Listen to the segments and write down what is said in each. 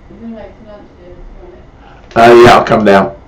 You're going to make for lunch, dear, Yeah, I'll come down.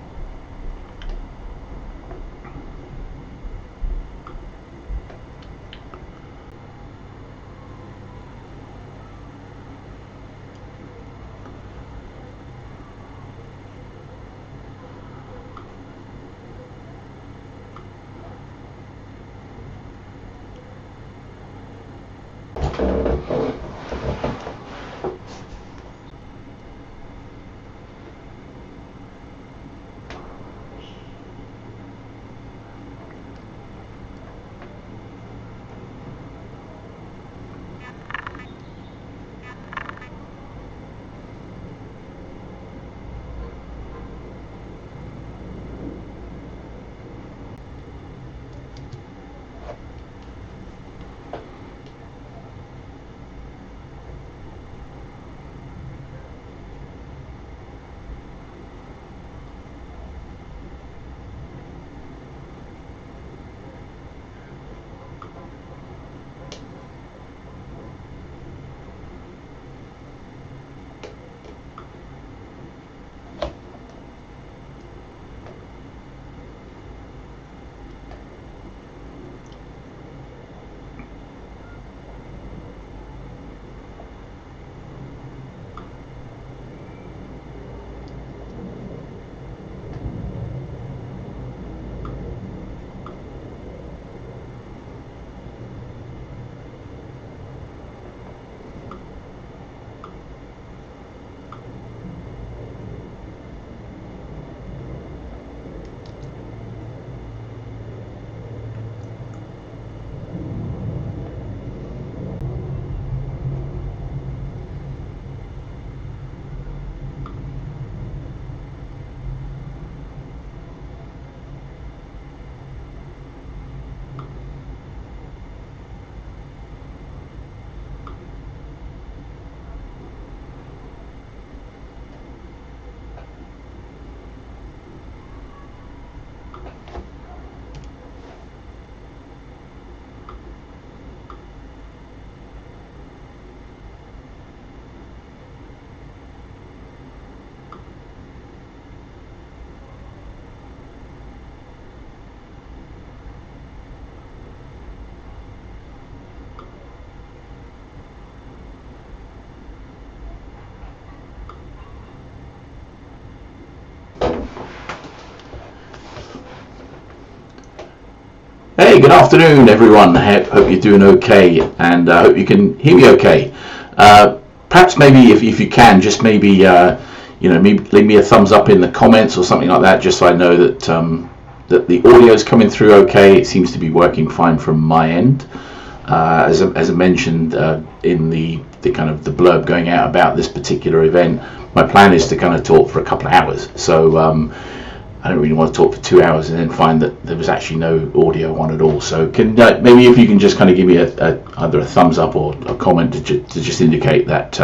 Hey, good afternoon, everyone. Hope you're doing okay, and I hope you can hear me okay. Perhaps maybe if you can, just maybe maybe leave me a thumbs up in the comments or something like that, just so I know that that the audio is coming through okay. It seems to be working fine from my end. As I mentioned in the kind of the blurb going out about this particular event, my plan is to kind of talk for a couple of hours. So I don't really want to talk for 2 hours and then find that there was actually no audio on at all. So can maybe if you can just kind of give me either a thumbs up or a comment to just indicate that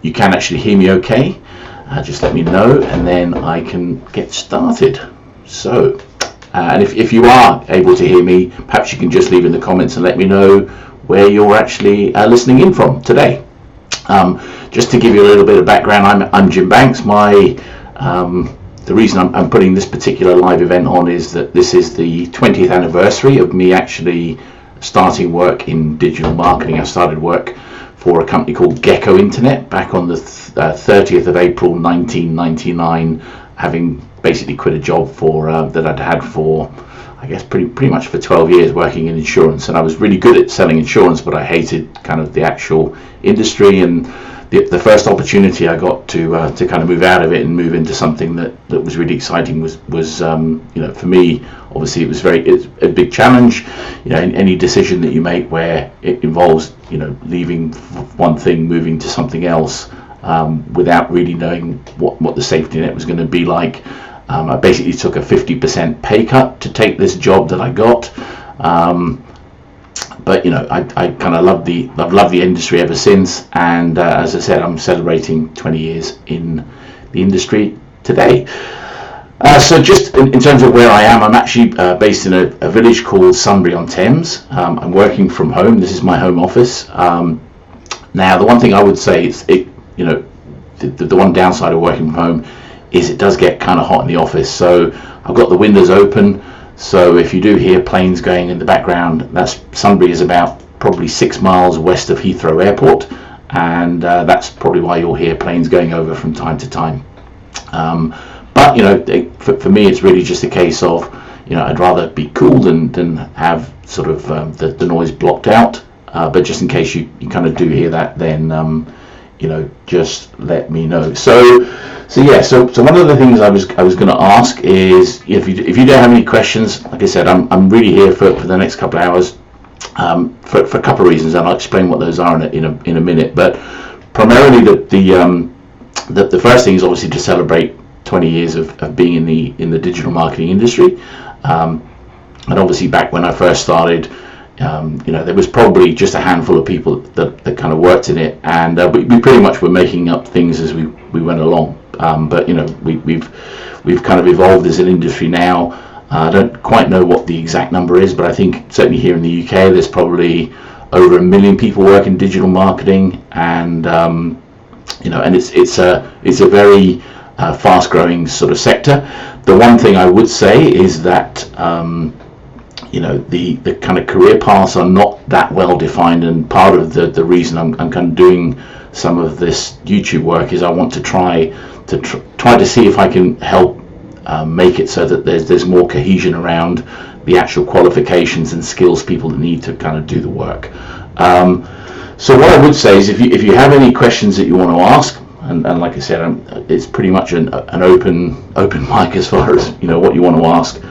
you can actually hear me okay. Just let me know and then I can get started. So and if you are able to hear me, perhaps you can just leave in the comments and let me know where you're actually listening in from today. Just to give you a little bit of background, I'm Jim Banks. The reason I'm putting this particular live event on is that this is the 20th anniversary of me actually starting work in digital marketing. I started work for a company called Gecko Internet back on the 30th of April 1999, having basically quit a job that I'd had for, I guess, pretty much for 12 years working in insurance. And I was really good at selling insurance, but I hated kind of the actual industry. And the first opportunity I got to kind of move out of it and move into something that was really exciting was for me, obviously it's a big challenge. Any decision that you make where it involves leaving one thing, moving to something else without really knowing what the safety net was going to be like. I basically took a 50% pay cut to take this job that I got. But I kind of loved the industry ever since, and as I said, I'm celebrating 20 years in the industry today. So just in terms of where I am, I'm actually based in a village called Sunbury-on-Thames. I'm working from home. This is my home office. Now, the one thing I would say is, the one downside of working from home is it does get kind of hot in the office. So I've got the windows open, so if you do hear planes going in the background, that's Sunbury is about probably 6 miles west of Heathrow Airport, and that's probably why you'll hear planes going over from time to time. But for me, it's really just a case of, I'd rather be cool than have sort of the noise blocked out. But just in case you kind of do hear that, then just let me know. So one of the things I was going to ask is, if you don't have any questions, like I said, I'm really here for the next couple of hours, for a couple of reasons, and I'll explain what those are in a minute. But primarily, the first thing is obviously to celebrate 20 years of being in the digital marketing industry, and obviously back when I first started, there was probably just a handful of people that kind of worked in it, and we pretty much were making up things as we went along. But we've kind of evolved as an industry now. I don't quite know what the exact number is, but I think certainly here in the UK there's probably over 1 million people working digital marketing, and and it's a very fast-growing sort of sector. The one thing I would say is that the kind of career paths are not that well defined, and part of the reason I'm kind of doing some of this YouTube work is I want to try to see if I can help make it so that there's more cohesion around the actual qualifications and skills people need to kind of do the work. So what I would say is, if you have any questions that you want to ask, and like I said, it's pretty much an open mic as far as what you want to ask.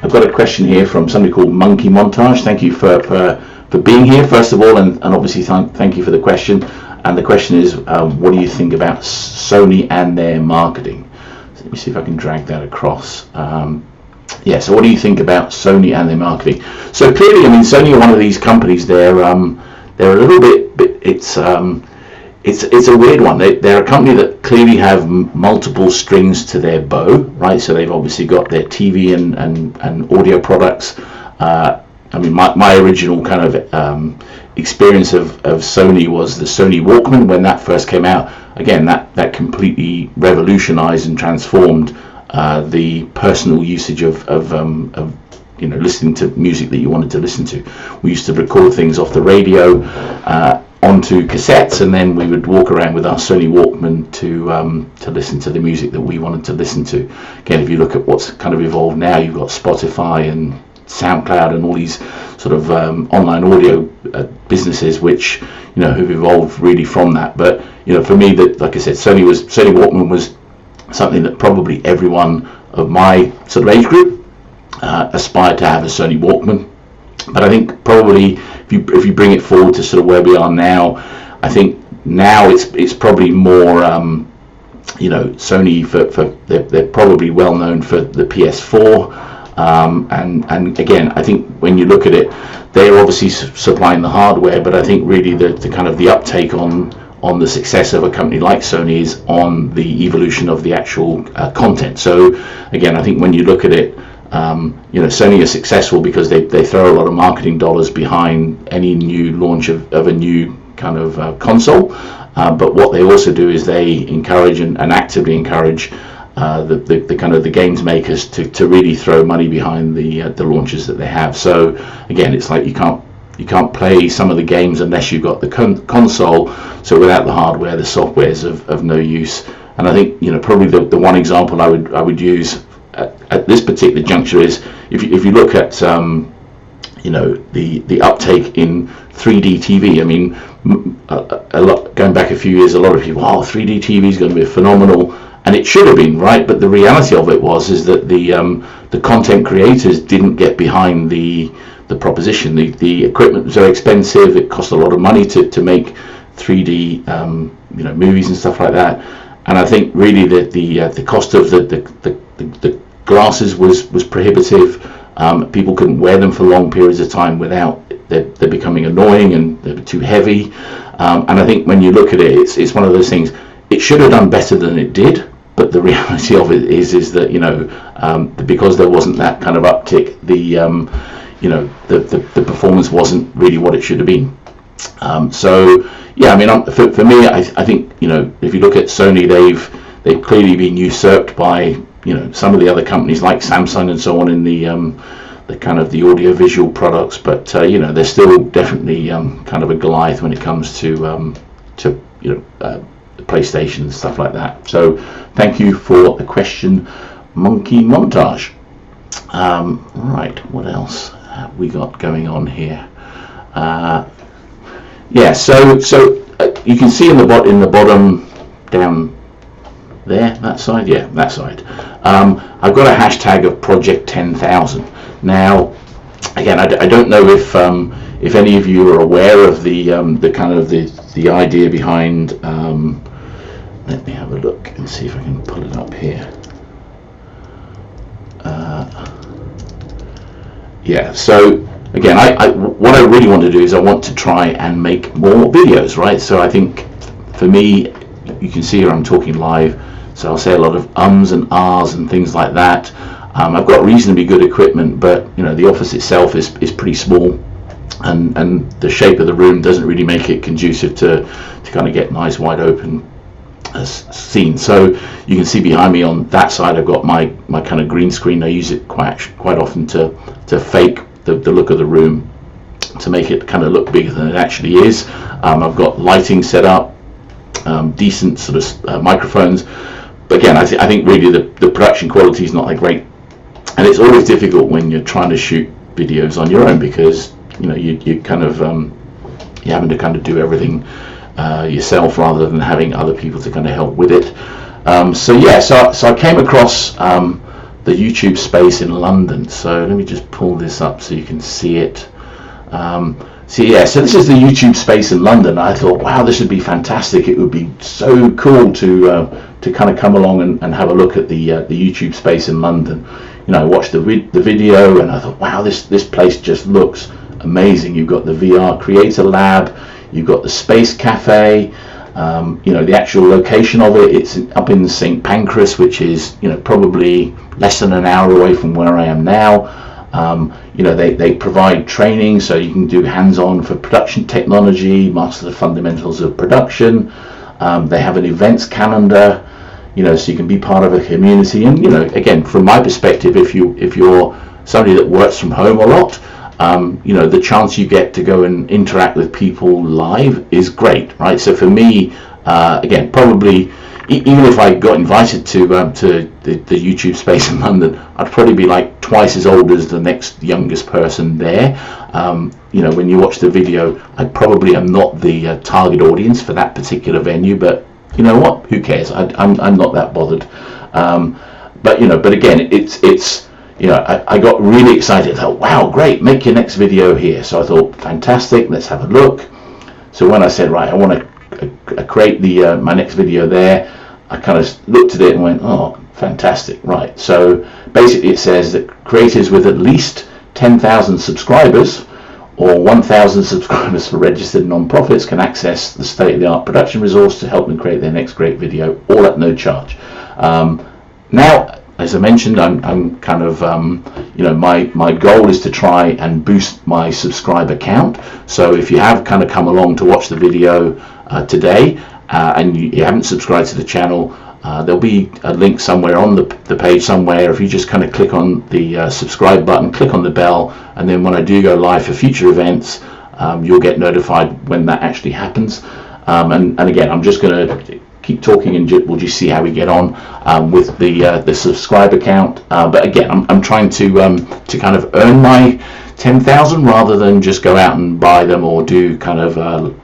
I've got a question here from somebody called Monkey Montage. Thank you for being here, first of all, and obviously thank you for the question. And the question is, what do you think about Sony and their marketing? So let me see if I can drag that across. So what do you think about Sony and their marketing? So clearly, Sony are one of these companies. They're a little bit. It's a weird one. They're a company that clearly have multiple strings to their bow, right? So they've obviously got their TV and audio products. My original kind of experience of Sony was the Sony Walkman when that first came out. Again, that completely revolutionized and transformed the personal usage of listening to music that you wanted to listen to. We used to record things off the radio onto cassettes, and then we would walk around with our Sony Walkman to listen to the music that we wanted to listen to. Again, if you look at what's kind of evolved now, you've got Spotify and SoundCloud and all these sort of online audio businesses which have evolved really from that. But for me, that, like I said, Sony Walkman was something that probably everyone of my sort of age group aspired to have a Sony Walkman. But I think probably if you bring it forward to sort of where we are now, I think now it's probably more Sony for they're probably well known for the PS4. And again, I think when you look at it, they're obviously supplying the hardware, but I think really the kind of the uptake on the success of a company like Sony is on the evolution of the actual content. So again, I think when you look at it, Sony is successful because they throw a lot of marketing dollars behind any new launch of a new kind of console, but what they also do is they encourage and actively encourage the kind of the games makers to really throw money behind the launches that they have. So again, it's like you can't play some of the games unless you've got the console. So without the hardware, the software is of no use. And I think probably the one example I would use at this particular juncture is if you look at the uptake in 3D TV. I mean, a lot going back a few years, a lot of people, 3D TV is going to be phenomenal. And it should have been, right? But the reality of it is that the content creators didn't get behind the proposition. The equipment was very expensive. It cost a lot of money to make 3D movies and stuff like that. And I think really that the cost of the glasses was prohibitive. People couldn't wear them for long periods of time without they're becoming annoying and they're too heavy. And I think when you look at it, it's one of those things. It should have done better than it did. But the reality of it is that because there wasn't that kind of uptick, the performance wasn't really what it should have been. So yeah, I mean, for me, I think, you know, if you look at Sony, they've clearly been usurped by, you know, some of the other companies like Samsung and so on in the kind of the audio visual products, but you know, they're still definitely kind of a Goliath when it comes to you know, the PlayStation and stuff like that. So thank you for the question, Monkey Montage. Right, what else have we got going on here? Yeah, so you can see in the bottom down there, that side, yeah, that side. I've got a hashtag of Project 10,000. Now, again, I don't know if any of you are aware of the kind of the idea behind. Let me have a look and see if I can pull it up here. Yeah, so again, what I really want to do is I want to try and make more videos, right? So I think for me, you can see here I'm talking live, so I'll say a lot of ums and ahs and things like that. I've got reasonably good equipment, but you know, the office itself is pretty small, and the shape of the room doesn't really make it conducive to kind of get nice wide open scene. So you can see behind me on that side, I've got my kind of green screen. I use it quite often to fake the look of the room, to make it kind of look bigger than it actually is. I've got lighting set up, decent sort of microphones, but again, I think really the production quality is not that great, and it's always difficult when you're trying to shoot videos on your own, because you know, you kind of you're having to kind of do everything yourself rather than having other people to kind of help with it. So yeah, so I came across the YouTube space in London. So let me just pull this up so you can see it. So yeah, so this is the YouTube space in London. I thought, wow, this would be fantastic. It would be so cool to kind of come along and have a look at the YouTube space in London. You know, I watched the video and I thought, wow, this place just looks amazing. You've got the VR Creator Lab, you've got the Space Cafe. You know, the actual location of it, it's up in St. Pancras, which is, you know, probably less than an hour away from where I am now. You know, they provide training, so you can do hands-on for production technology, master the fundamentals of production. They have an events calendar, you know, so you can be part of a community. And you know, again, from my perspective, if you're somebody that works from home a lot, you know, the chance you get to go and interact with people live is great, right? So for me, again, probably even if I got invited to the YouTube space in London, I'd probably be like twice as old as the next youngest person there. You know, when you watch the video, I probably am not the target audience for that particular venue, but you know what? Who cares? I'm not that bothered. But you know, but again, it's you know, I got really excited. I thought, wow, great, make your next video here. So I thought, fantastic, let's have a look. So when I said, right, I want to create the my next video there, I kind of looked at it and went, oh, fantastic, right. So basically it says that creators with at least 10,000 subscribers or 1,000 subscribers for registered non-profits can access the state-of-the-art production resource to help them create their next great video, all at no charge. Now, as I mentioned, I'm kind of, you know, my goal is to try and boost my subscriber count. So if you have kind of come along to watch the video today and you haven't subscribed to the channel, there'll be a link somewhere on the page somewhere. If you just kind of click on the subscribe button, click on the bell, and then when I do go live for future events, you'll get notified when that actually happens. And again, I'm just going to keep talking and we'll just see how we get on with the subscriber count. But again, I'm trying to kind of earn my 10,000 rather than just go out and buy them or do kind of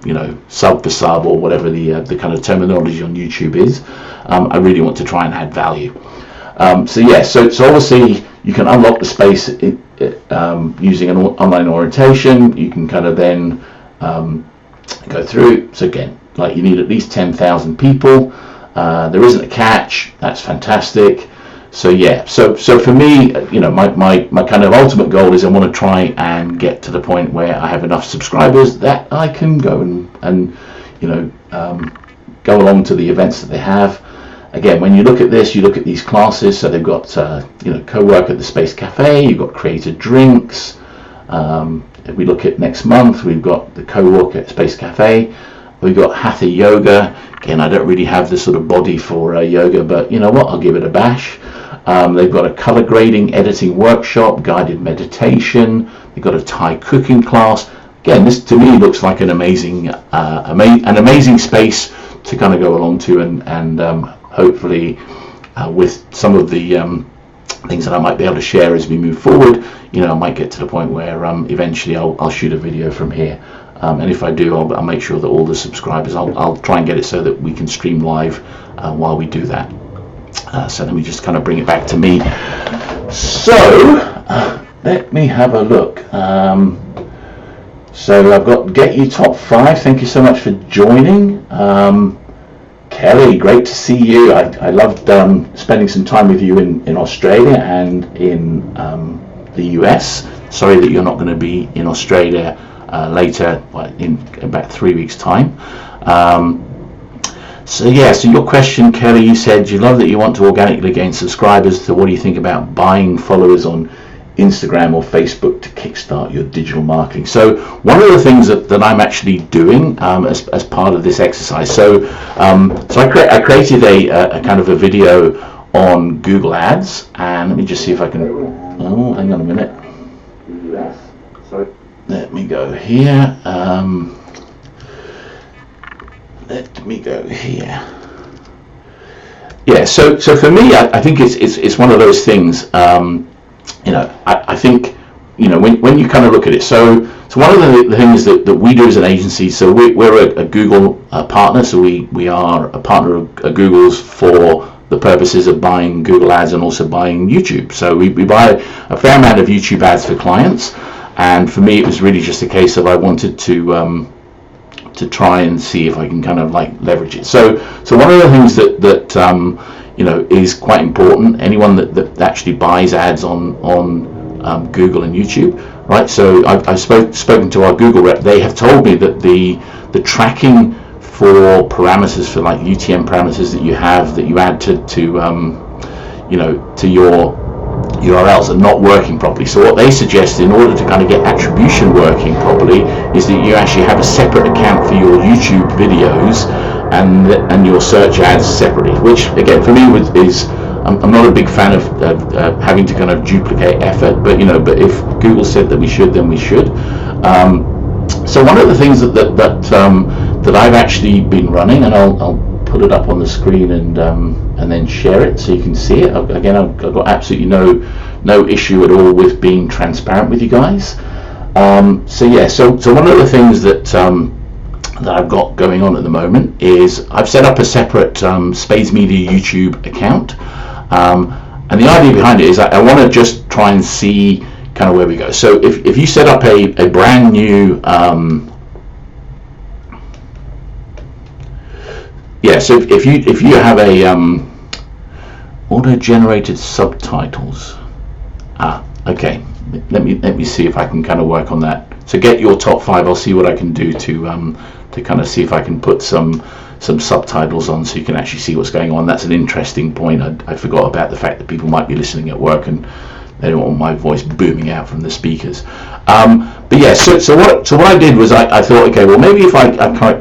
you know, sub for sub or whatever the kind of terminology on YouTube is. I really want to try and add value. So yeah, so obviously you can unlock the space using an online orientation. You can kind of then go through. So again, like, you need at least 10,000 people. There isn't a catch. That's fantastic. So yeah, so for me, you know, my kind of ultimate goal is I want to try and get to the point where I have enough subscribers that I can go and you know, go along to the events that they have. Again, when you look at this, you look at these classes. So they've got you know, co-work at the Space Cafe. You've got creator drinks. if we look at next month, we've got the co-work at Space Cafe. We've got Hatha Yoga. Again, I don't really have the sort of body for yoga, but you know what, I'll give it a bash. They've got a color grading editing workshop, guided meditation. They've got a Thai cooking class. Again, this to me looks like an amazing space to kind of go along to, and hopefully with some of the things that I might be able to share as we move forward, you know, I might get to the point where eventually I'll shoot a video from here. And if I do, I'll make sure that all the subscribers, I'll try and get it so that we can stream live while we do that. So let me just kind of bring it back to me. So let me have a look. So I've got Get You Top 5. Thank you so much for joining. Kelly, great to see you. I loved spending some time with you in Australia and in the US. Sorry that you're not going to be in Australia later, in about 3 weeks' time. So your question, Kelly, you said you love that you want to organically gain subscribers. So what do you think about buying followers on Instagram or Facebook to kickstart your digital marketing? So one of the things that I'm actually doing as part of this exercise, so I created a kind of a video on Google Ads, and let me just see if I can, oh, hang on a minute. Let me go here. Let me go here. Yeah, so for me, I think it's one of those things. You know, I think, you know, when you kind of look at it. So one of the things that we do as an agency. So we're a Google partner. So we are a partner of Google's for the purposes of buying Google Ads and also buying YouTube. So we buy a fair amount of YouTube ads for clients. And for me, it was really just a case of I wanted to try and see if I can kind of like leverage it. So one of the things that you know is quite important. Anyone that actually buys ads on Google and YouTube, right? So I've spoken to our Google rep. They have told me that the tracking for parameters, for like UTM parameters that you have, that you add to you know, to your URLs are not working properly. So what they suggest in order to kind of get attribution working properly is that you actually have a separate account for your YouTube videos and your search ads separately, which again for me is I'm not a big fan of having to kind of duplicate effort, but you know, but if Google said that we should, then we should. So one of the things that I've actually been running, and I'll put it up on the screen and then share it so you can see it. Again, I've got absolutely no issue at all with being transparent with you guys. So one of the things that I've got going on at the moment is I've set up a separate Spades Media YouTube account, and the idea behind it is I want to just try and see kind of where we go. So if you set up a brand new so if you have a auto-generated subtitles, okay, let me see if I can kind of work on that. So Get Your Top 5, I'll see what I can do to kind of see if I can put some subtitles on so you can actually see what's going on. That's an interesting point. I forgot about the fact that people might be listening at work and they don't want my voice booming out from the speakers. But yeah, so what I did was I thought, okay, well maybe if I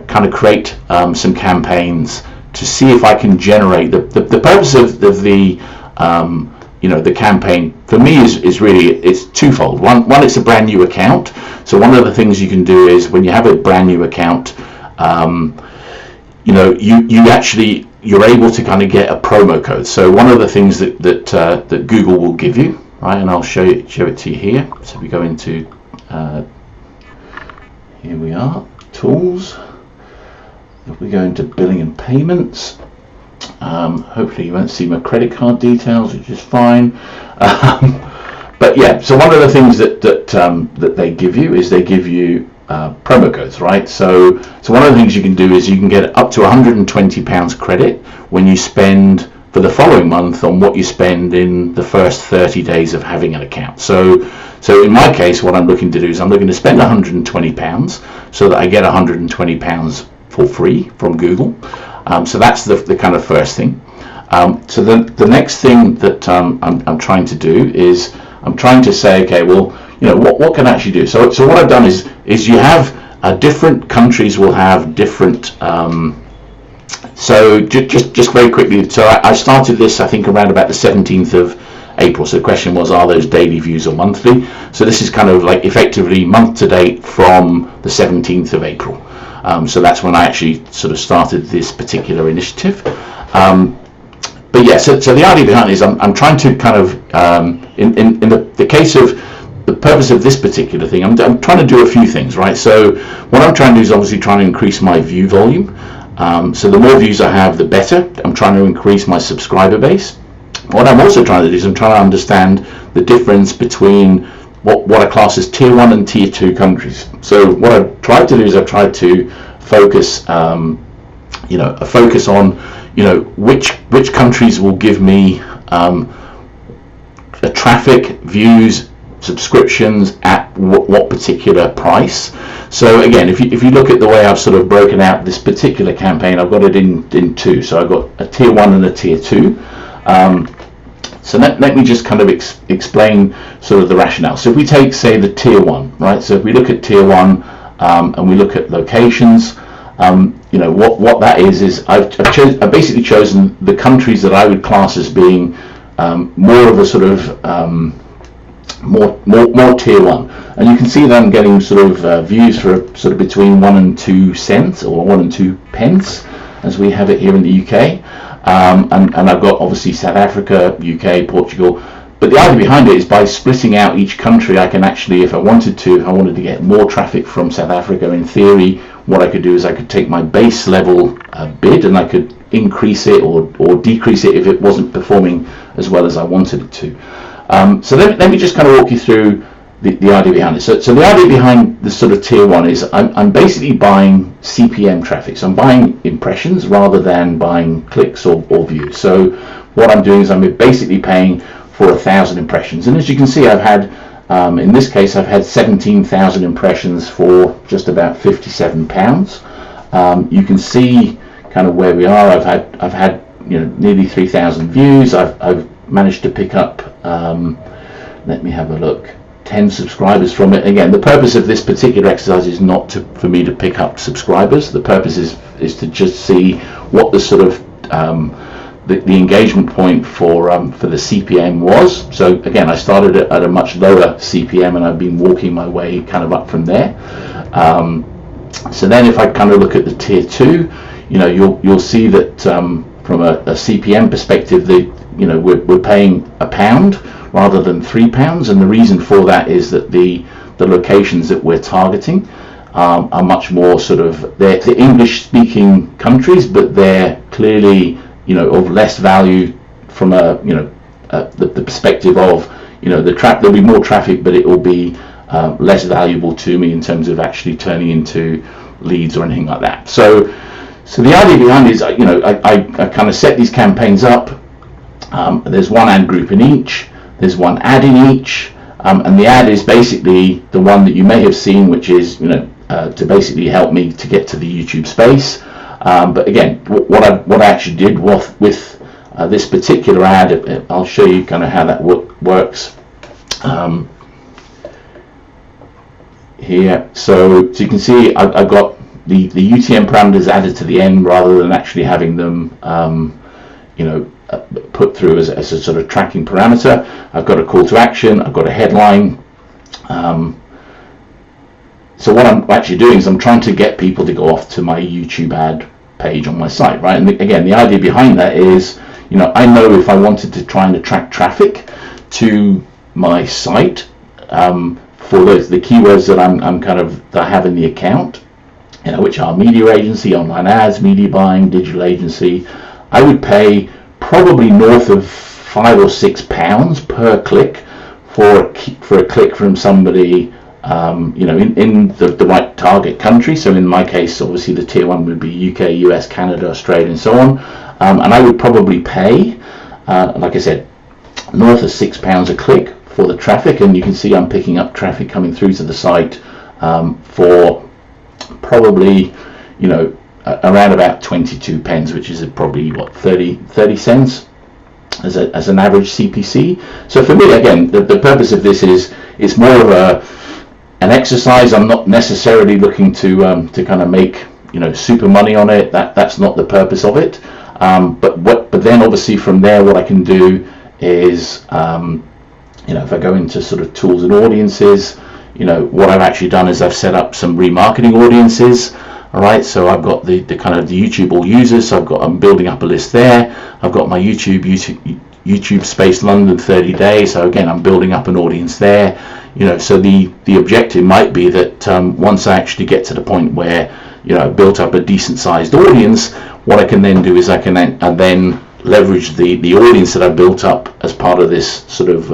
kind of create some campaigns to see if I can generate the purpose of the you know, the campaign for me is really, it's twofold. One, it's a brand new account. So one of the things you can do is when you have a brand new account, you know, you're able to kind of get a promo code. So one of the things that Google will give you, right, and I'll show it to you here. So we go into here we are, tools. If we go into billing and payments, hopefully you won't see my credit card details, which is fine. But yeah, so one of the things that they give you is they give you promo codes, right? So one of the things you can do is you can get up to £120 credit when you spend for the following month on what you spend in the first 30 days of having an account. So in my case, what I'm looking to do is I'm looking to spend £120 so that I get £120 for free from Google. So that's the kind of first thing. So the next thing that I'm trying to do is I'm trying to say, okay, well, what can I actually do? So what I've done is you have different countries will have different. So just very quickly, so I started this, I think, around about the 17th of April. So the question was, are those daily views or monthly? So this is kind of like effectively month to date from the 17th of April. So that's when I actually sort of started this particular initiative. But yeah, so the idea behind it is I'm trying to kind of, in the case of the purpose of this particular thing, I'm trying to do a few things, right? So what I'm trying to do is obviously trying to increase my view volume. So the more views I have, the better. I'm trying to increase my subscriber base. What I'm also trying to do is I'm trying to understand the difference between what I class as tier 1 and tier 2 countries. So what I've tried to do is I've tried to focus, a focus on, which countries will give me a traffic, views, subscriptions at what particular price. So again, if you look at the way I've sort of broken out this particular campaign, I've got it in two. So I've got a tier 1 and a tier 2. So let me just kind of explain sort of the rationale. So if we take, say, the tier 1, right? So if we look at tier 1 and we look at locations, what that is I've basically chosen the countries that I would class as being more of a sort of more tier 1, and you can see that I'm getting sort of views for sort of between 1 and 2 cents or 1 and 2 pence, as we have it here in the UK. And I've got obviously South Africa, UK, Portugal, but the idea behind it is by splitting out each country, I can actually, if I wanted to get more traffic from South Africa, in theory, what I could do is I could take my base level bid and I could increase it or decrease it if it wasn't performing as well as I wanted it to. So let me just kind of walk you through the idea behind it. So the idea behind the sort of tier 1 is I'm basically buying CPM traffic. So I'm buying impressions rather than buying clicks or views. So what I'm doing is I'm basically paying for 1,000 impressions. And as you can see, I've had, in this case, I've had 17,000 impressions for just about £57. You can see kind of where we are. I've had nearly 3,000 views. I've managed to pick up, let me have a look, 10 subscribers from it. Again, the purpose of this particular exercise is not for me to pick up subscribers. The purpose is to just see what the sort of the engagement point for the CPM was. So again, I started at a much lower CPM and I've been walking my way kind of up from there. So then if I kind of look at the tier 2, you'll see that from a CPM perspective, we're paying £1 rather than £3, and the reason for that is that the locations that we're targeting are much more sort of, they're English-speaking countries, but they're clearly of less value from the perspective of there'll be more traffic, but it will be less valuable to me in terms of actually turning into leads or anything like that. So the idea behind it is I kind of set these campaigns up. There's one ad group in each, there's one ad in each, and the ad is basically the one that you may have seen, which is to basically help me to get to the YouTube space. But again, what I actually did with this particular ad, I'll show you kind of how that works here. So you can see I've got the UTM parameters added to the end rather than actually having them put through as a sort of tracking parameter. I've got a call to action, I've got a headline. So what I'm actually doing is I'm trying to get people to go off to my YouTube ad page on my site, right? And again, the idea behind that is, I know if I wanted to try and attract traffic to my site for the keywords that that I have in the account, which are media agency, online ads, media buying, digital agency, I would pay probably north of £5 or £6 per click for a click from somebody in the right target country. So in my case, obviously the tier 1 would be UK, US, Canada, Australia, and so on. And I would probably pay, like I said, north of £6 a click for the traffic. And you can see I'm picking up traffic coming through to the site for probably, around about 22 pence, which is probably 30 cents as an average CPC. So for me, again, the purpose of this is it's more of an exercise. I'm not necessarily looking to kind of make super money on it. That's not the purpose of it. But then obviously from there, what I can do is if I go into sort of tools and audiences, what I've actually done is I've set up some remarketing audiences. All right, so I've got the kind of the YouTube all users. So I'm building up a list there. I've got my YouTube space London 30 days. So again, I'm building up an audience there. So the objective might be that once I actually get to the point where I've built up a decent sized audience, what I can then do is I can then leverage the audience that I've built up as part of this sort of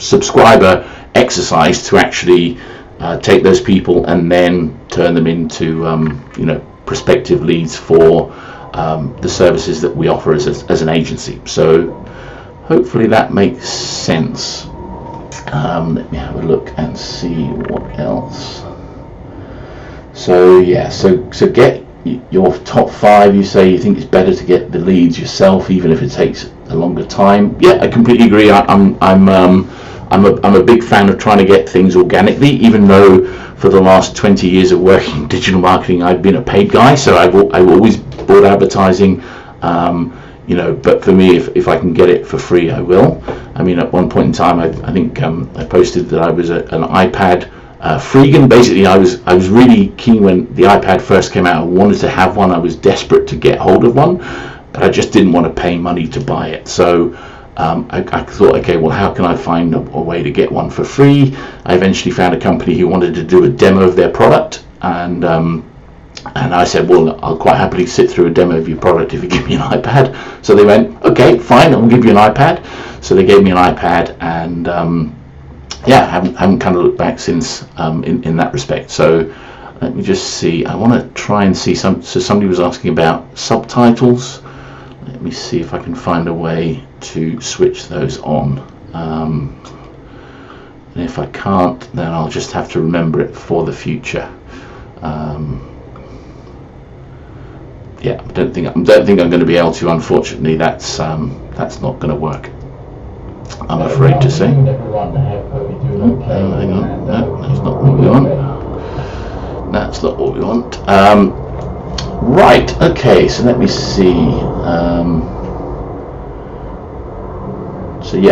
subscriber exercise to actually take those people and then turn them into prospective leads for the services that we offer as an agency. So hopefully that makes sense. Let me have a look and see what else. So yeah, so get your top 5. You say you think it's better to get the leads yourself, even if it takes a longer time. Yeah, I completely agree. I'm a big fan of trying to get things organically, even though for the last 20 years of working in digital marketing, I've been a paid guy. So I've always bought advertising. But for me, if I can get it for free, I will. I mean, at one point in time, I think I posted that I was an iPad freegan. Basically, I was really keen when the iPad first came out. I wanted to have one. I was desperate to get hold of one, but I just didn't want to pay money to buy it. So I thought, okay, well, how can I find a way to get one for free? I eventually found a company who wanted to do a demo of their product, and I said, well, I'll quite happily sit through a demo of your product if you give me an iPad. So they went, okay, fine, I'll give you an iPad. So they gave me an iPad, and haven't kind of looked back since in that respect. So let me just see. I want to try and see so somebody was asking about subtitles. Let me see if I can find a way to switch those on. And if I can't, then I'll just have to remember it for the future. I don't think I'm going to be able to. Unfortunately, that's not going to work, I'm afraid to say. Hang on, no, that's not what we want. That's not what we want. Right, okay, so let me see.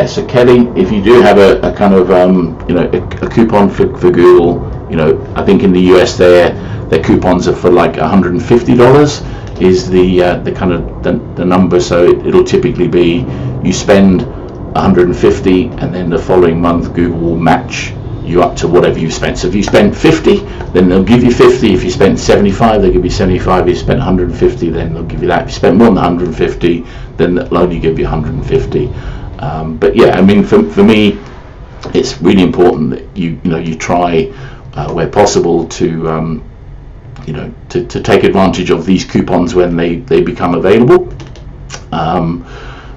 So Kelly, if you do have a kind of a coupon for Google, I think in the US their coupons are for like $150 is the kind of the number. So it'll typically be you spend 150 and then the following month Google will match you up to whatever you've spent. So if you spend 50, then they'll give you 50. If you spend 75, they'll give you 75. If you spend 150, then they'll give you that. If you spend more than 150, then they'll only give you 150. But yeah, I mean, for me, it's really important that you try where possible to to take advantage of these coupons when they become available.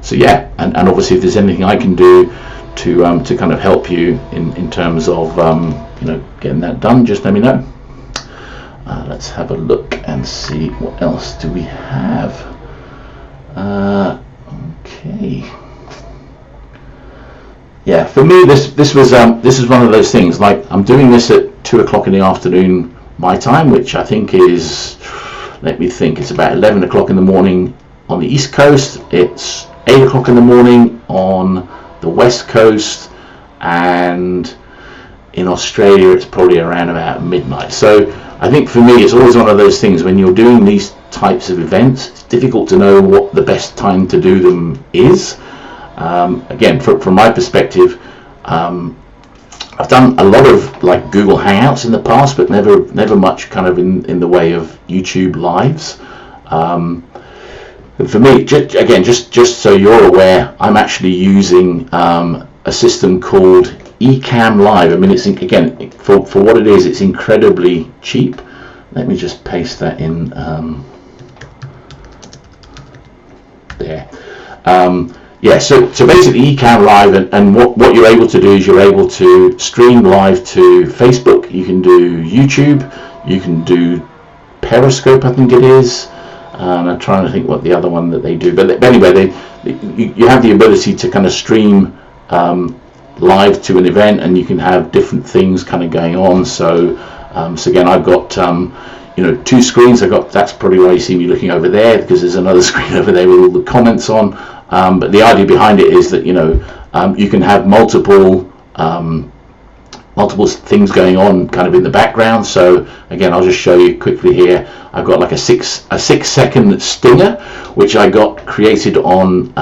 So yeah, and obviously if there's anything I can do to kind of help you in terms of getting that done, just let me know. Let's have a look and see what else do we have. Okay. Yeah, for me this is one of those things. Like, I'm doing this at 2 o'clock in the afternoon my time, which I think is, let me think, it's about 11 o'clock in the morning on the East Coast. It's 8 o'clock in the morning on the West Coast, and in Australia it's probably around about midnight. So I think for me it's always one of those things, when you're doing these types of events, it's difficult to know what the best time to do them is. Again, from my perspective, I've done a lot of like Google Hangouts in the past, but never much kind of in the way of YouTube lives. For me, just so you're aware, I'm actually using a system called Ecamm Live. I mean, it's, again, for what it is, it's incredibly cheap. Let me just paste that in there. Yeah, so basically Ecamm Live, and what you're able to do is you're able to stream live to Facebook. You can do YouTube, you can do Periscope, I think it is. I'm trying to think what the other one that they do, but anyway, you have the ability to kind of stream live to an event, and you can have different things kind of going on. So again, I've got two screens. That's probably why you see me looking over there, because there's another screen over there with all the comments on. But the idea behind it is that you can have multiple things going on kind of in the background. So again, I'll just show you quickly here. I've got like a 6-second stinger, which I got created on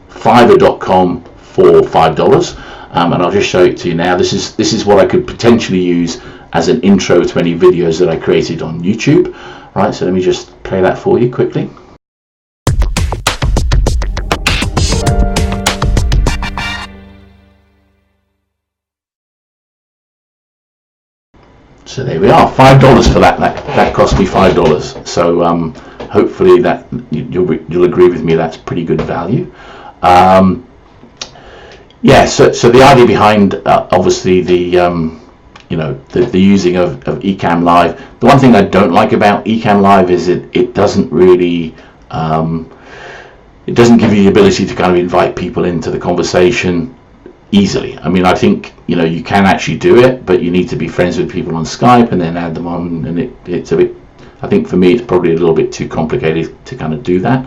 Fiverr.com for $5, and I'll just show it to you now. This is what I could potentially use as an intro to any videos that I created on YouTube. Right, so let me just play that for you quickly. So there we are, $5 for that. That cost me $5. So hopefully that you'll agree with me. That's pretty good value. Yeah. So the idea behind obviously the using of Ecamm Live. The one thing I don't like about Ecamm Live is it doesn't really it doesn't give you the ability to kind of invite people into the conversation easily. I mean, I think you can actually do it, but you need to be friends with people on Skype and then add them on, and it's a bit, I think for me it's probably a little bit too complicated to kind of do that.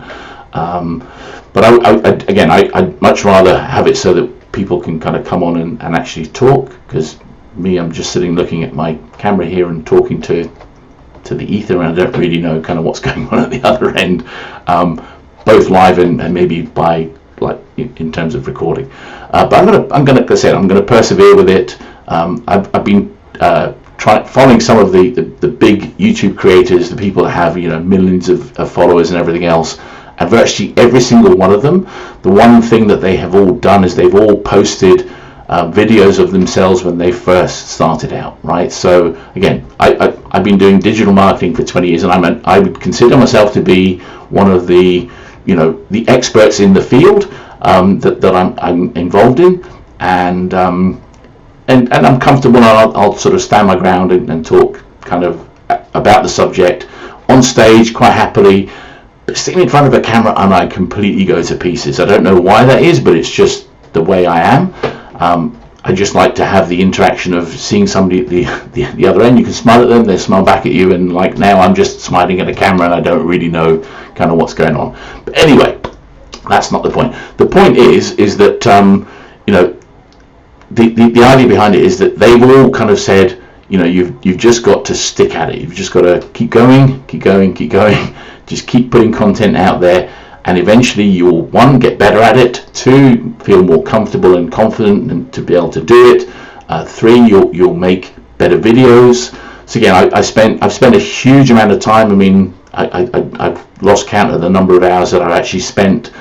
But I'd much rather have it so that people can kind of come on and actually talk, because I'm just sitting looking at my camera here and talking to the ether, and I don't really know kind of what's going on at the other end, both live and maybe by in terms of recording. But I'm gonna persevere with it. I've been following some of the big YouTube creators, the people that have millions of followers and everything else, and virtually every single one of them, the one thing that they have all done is they've all posted videos of themselves when they first started out, right? So again, I've been doing digital marketing for 20 years, and I would consider myself to be one of the experts in the field that I'm involved in, and I'm comfortable, and I'll sort of stand my ground and talk kind of about the subject on stage quite happily. But sitting in front of a camera, and I completely go to pieces. I don't know why that is, but it's just the way I am. I just like to have the interaction of seeing somebody at the other end. You can smile at them, they smile back at you, and like now I'm just smiling at a camera and I don't really know kind of what's going on. But anyway, that's not the point. The point is that the idea behind it is that they've all kind of said, you've just got to stick at it. You've just got to keep going, just keep putting content out there, and eventually you'll, one, get better at it, two, feel more comfortable and confident and to be able to do it, three, you'll make better videos. So again, I've spent a huge amount of time. I mean, I've lost count of the number of hours that I've actually spent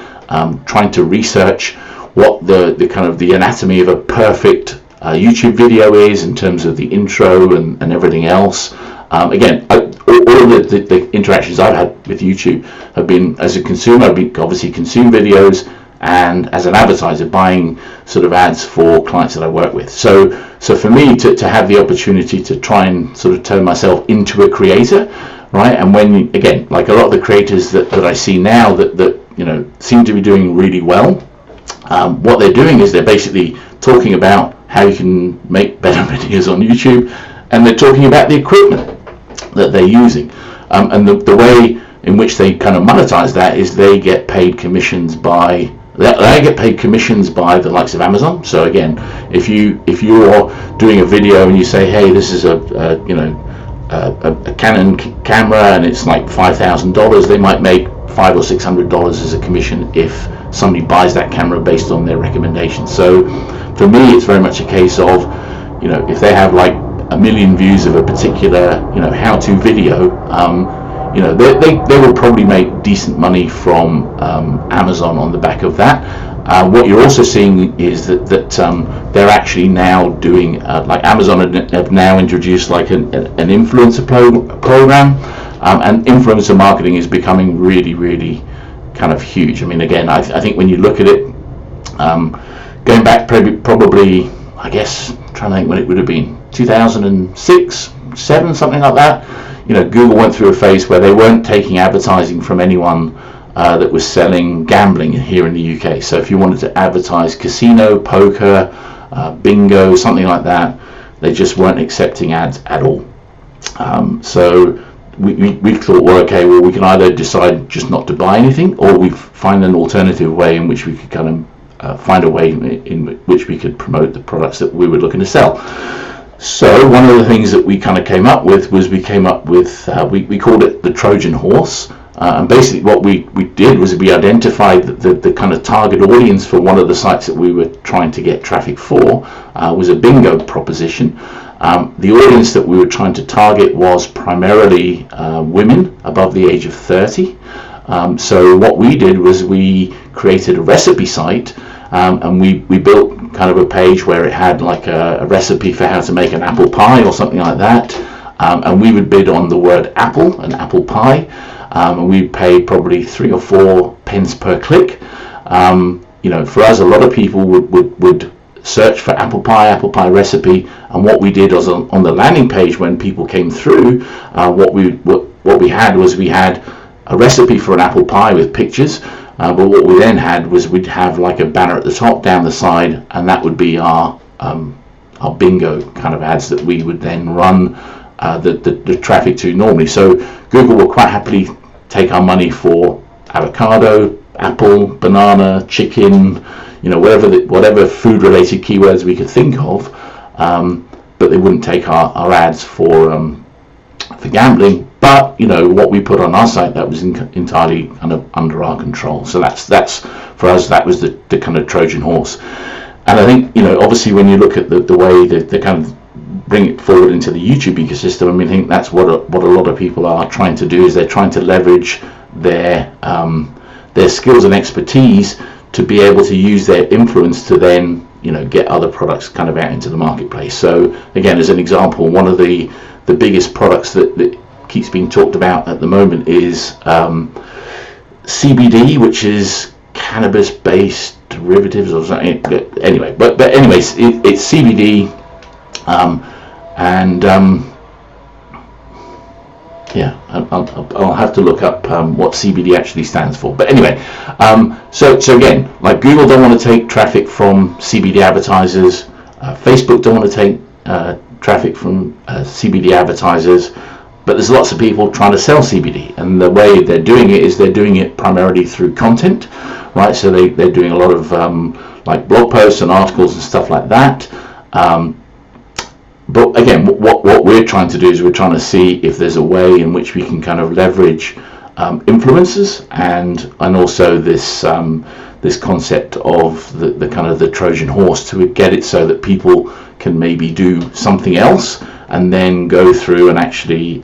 trying to research what the kind of the anatomy of a perfect YouTube video is in terms of the intro and everything else. Again, all of the interactions I've had with YouTube have been as a consumer. I've obviously consumed videos, and as an advertiser, buying sort of ads for clients that I work with. So for me to have the opportunity to try and sort of turn myself into a creator, right? And when, again, like a lot of the creators that I see now that seem to be doing really well, what they're doing is they're basically talking about how you can make better videos on YouTube, and they're talking about the equipment that they're using, and the way in which they kind of monetize that is they get paid commissions by the likes of Amazon. So again, if you're doing a video and you say, hey, this is a Canon camera and it's like $5,000, they might make $500 or $600 as a commission if somebody buys that camera based on their recommendation. So for me, it's very much a case of, if they have like 1 million views of a particular how-to video, they will probably make decent money from Amazon on the back of that. What you're also seeing is that they're actually now doing like Amazon have now introduced like an influencer program, and influencer marketing is becoming really, really kind of huge. I mean, again, I think when you look at it, going back probably I guess, I'm trying to think when it would have been, 2006, 7, something like that. Google went through a phase where they weren't taking advertising from anyone that was selling gambling here in the UK. So if you wanted to advertise casino, poker, bingo, something like that. They just weren't accepting ads at all. So we thought, well, okay, well, we can either decide just not to buy anything, or we find an alternative way in which we could kind of find a way in which we could promote the products that we were looking to sell. So one of the things that we kind of came up with was we called it the Trojan horse. And basically what we did was we identified that the kind of target audience for one of the sites that we were trying to get traffic for was a bingo proposition. The audience that we were trying to target was primarily women above the age of 30. So what we did was we created a recipe site, and we built kind of a page where it had like a recipe for how to make an apple pie or something like that. And we would bid on the word apple, an apple pie. And we'd pay probably 3 or 4 pence per click. For us, a lot of people would search for apple pie recipe, and what we did was on the landing page when people came through, what we had was we had a recipe for an apple pie with pictures, but what we then had was we'd have like a banner at the top, down the side, and that would be our bingo kind of ads that we would then run the traffic to normally. So Google will quite happily take our money for avocado, apple, banana, chicken, whatever food related keywords we could think of, but they wouldn't take our ads for gambling. But what we put on our site, that was entirely kind of under our control. So that's for us, that was the kind of Trojan horse. And I think obviously when you look at the way that they kind of bring it forward into the YouTube ecosystem, I think that's what a lot of people are trying to do, is they're trying to leverage their skills and expertise to be able to use their influence to then get other products kind of out into the marketplace. So again, as an example, one of the biggest products that keeps being talked about at the moment is CBD, which is cannabis based derivatives or something. Anyway, but anyways, it's CBD. I'll have to look up what CBD actually stands for. But anyway, so again, like Google don't want to take traffic from CBD advertisers. Facebook don't want to take traffic from CBD advertisers. But there's lots of people trying to sell CBD, and the way they're doing it is they're doing it primarily through content, right? So they're doing a lot of like blog posts and articles and stuff like that. But again, what we're trying to do is we're trying to see if there's a way in which we can kind of leverage influencers and also this concept of the kind of the Trojan horse to get it so that people can maybe do something else and then go through and actually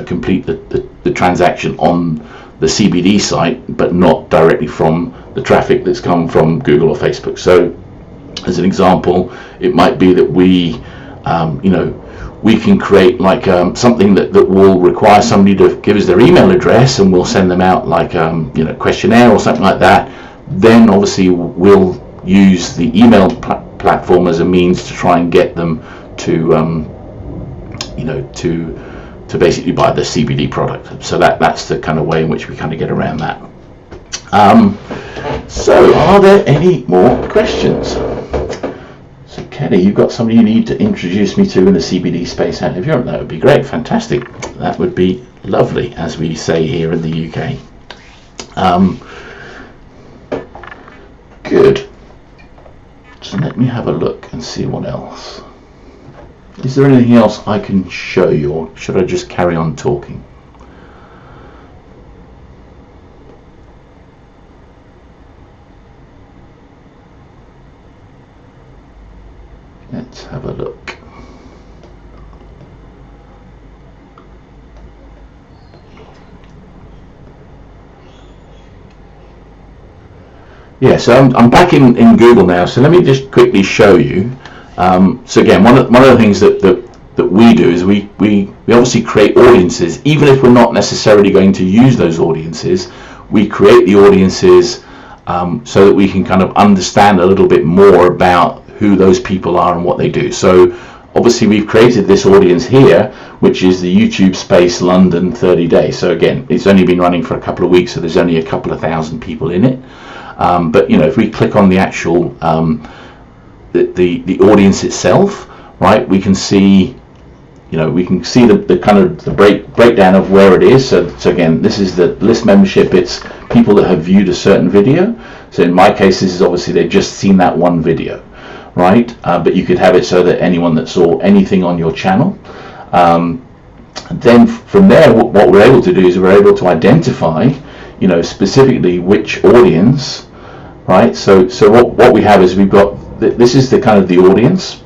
complete the transaction on the CBD site, but not directly from the traffic that's come from Google or Facebook. So as an example, it might be that we can create like something that will require somebody to give us their email address, and we'll send them out like questionnaire or something like that. Then obviously we'll use the email platform as a means to try and get them to to basically buy the CBD product. So that's the kind of way in which we kind of get around that. So are there any more questions? So Kenny, you've got somebody you need to introduce me to in the CBD space, have you? That would be great, fantastic. That would be lovely, as we say here in the UK. Good. So let me have a look and see what else. Is there anything else I can show you, or should I just carry on talking? Let's have a look. Yeah, so I'm back in Google now, so let me just quickly show you. So again, one of the things that we do is we obviously create audiences. Even if we're not necessarily going to use those audiences, we create the audiences so that we can kind of understand a little bit more about who those people are and what they do. So obviously we've created this audience here, which is the YouTube Space London 30 days. So again, it's only been running for a couple of weeks, so there's only a couple of thousand people in it. But if we click on the actual the audience itself, right? We can see, we can see the kind of the breakdown of where it is. So again, this is the list membership. It's people that have viewed a certain video. So in my case, this is obviously they've just seen that one video, right? But you could have it so that anyone that saw anything on your channel. Then from there, what we're able to do is we're able to identify, specifically which audience, right? So what we have is we've got this is the kind of the audience.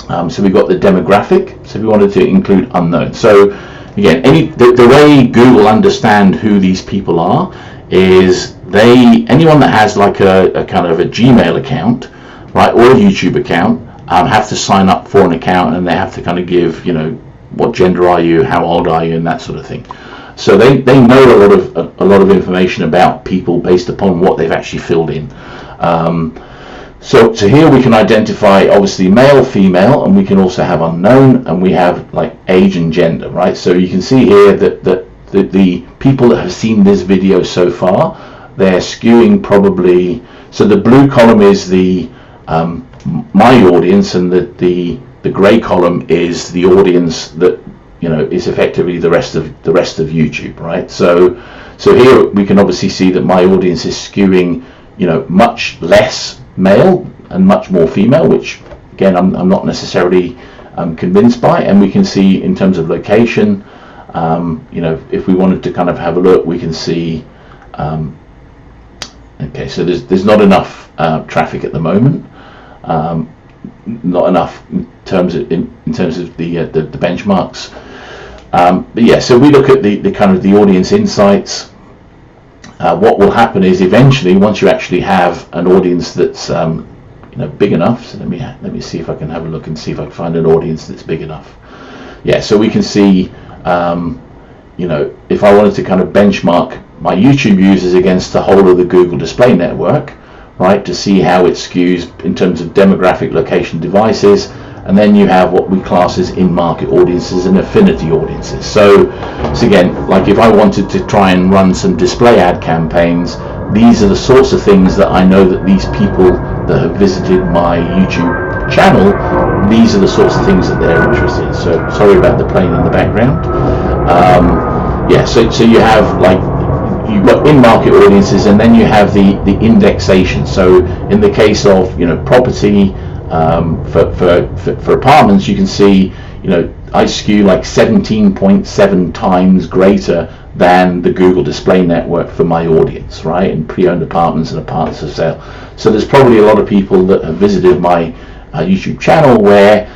So we've got the demographic. So we wanted to include unknown. So again, the way Google understand who these people are is anyone that has like a kind of a Gmail account, right, or a YouTube account, have to sign up for an account, and they have to kind of give, what gender are you, how old are you, and that sort of thing. So they know a lot of information about people based upon what they've actually filled in. So here we can identify obviously male, female, and we can also have unknown, and we have like age and gender, right? So you can see here that the people that have seen this video so far, they're skewing probably, so the blue column is the my audience, and the grey column is the audience that is effectively the rest of YouTube, right? So here we can obviously see that my audience is skewing much less male and much more female, which again I'm not necessarily convinced by. And we can see in terms of location, if we wanted to kind of have a look, we can see okay, so there's not enough traffic at the moment, not enough in terms of the benchmarks, but yeah, so we look at the kind of the audience insights. What will happen is eventually, once you actually have an audience that's big enough, so let me see if I can have a look and see if I can find an audience that's big enough. Yeah, so we can see if I wanted to kind of benchmark my YouTube users against the whole of the Google Display Network, right, to see how it skews in terms of demographic, location, devices. And then you have what we class as in-market audiences and affinity audiences. So again, like if I wanted to try and run some display ad campaigns, these are the sorts of things that I know that these people that have visited my YouTube channel, these are the sorts of things that they're interested in. So sorry about the plane in the background. Yeah, so you have you've got in-market audiences, and then you have the indexation. So in the case of property, for apartments, you can see I skew like 17.7 times greater than the Google Display Network for my audience, right, in pre-owned apartments and apartments for sale. So there's probably a lot of people that have visited my YouTube channel where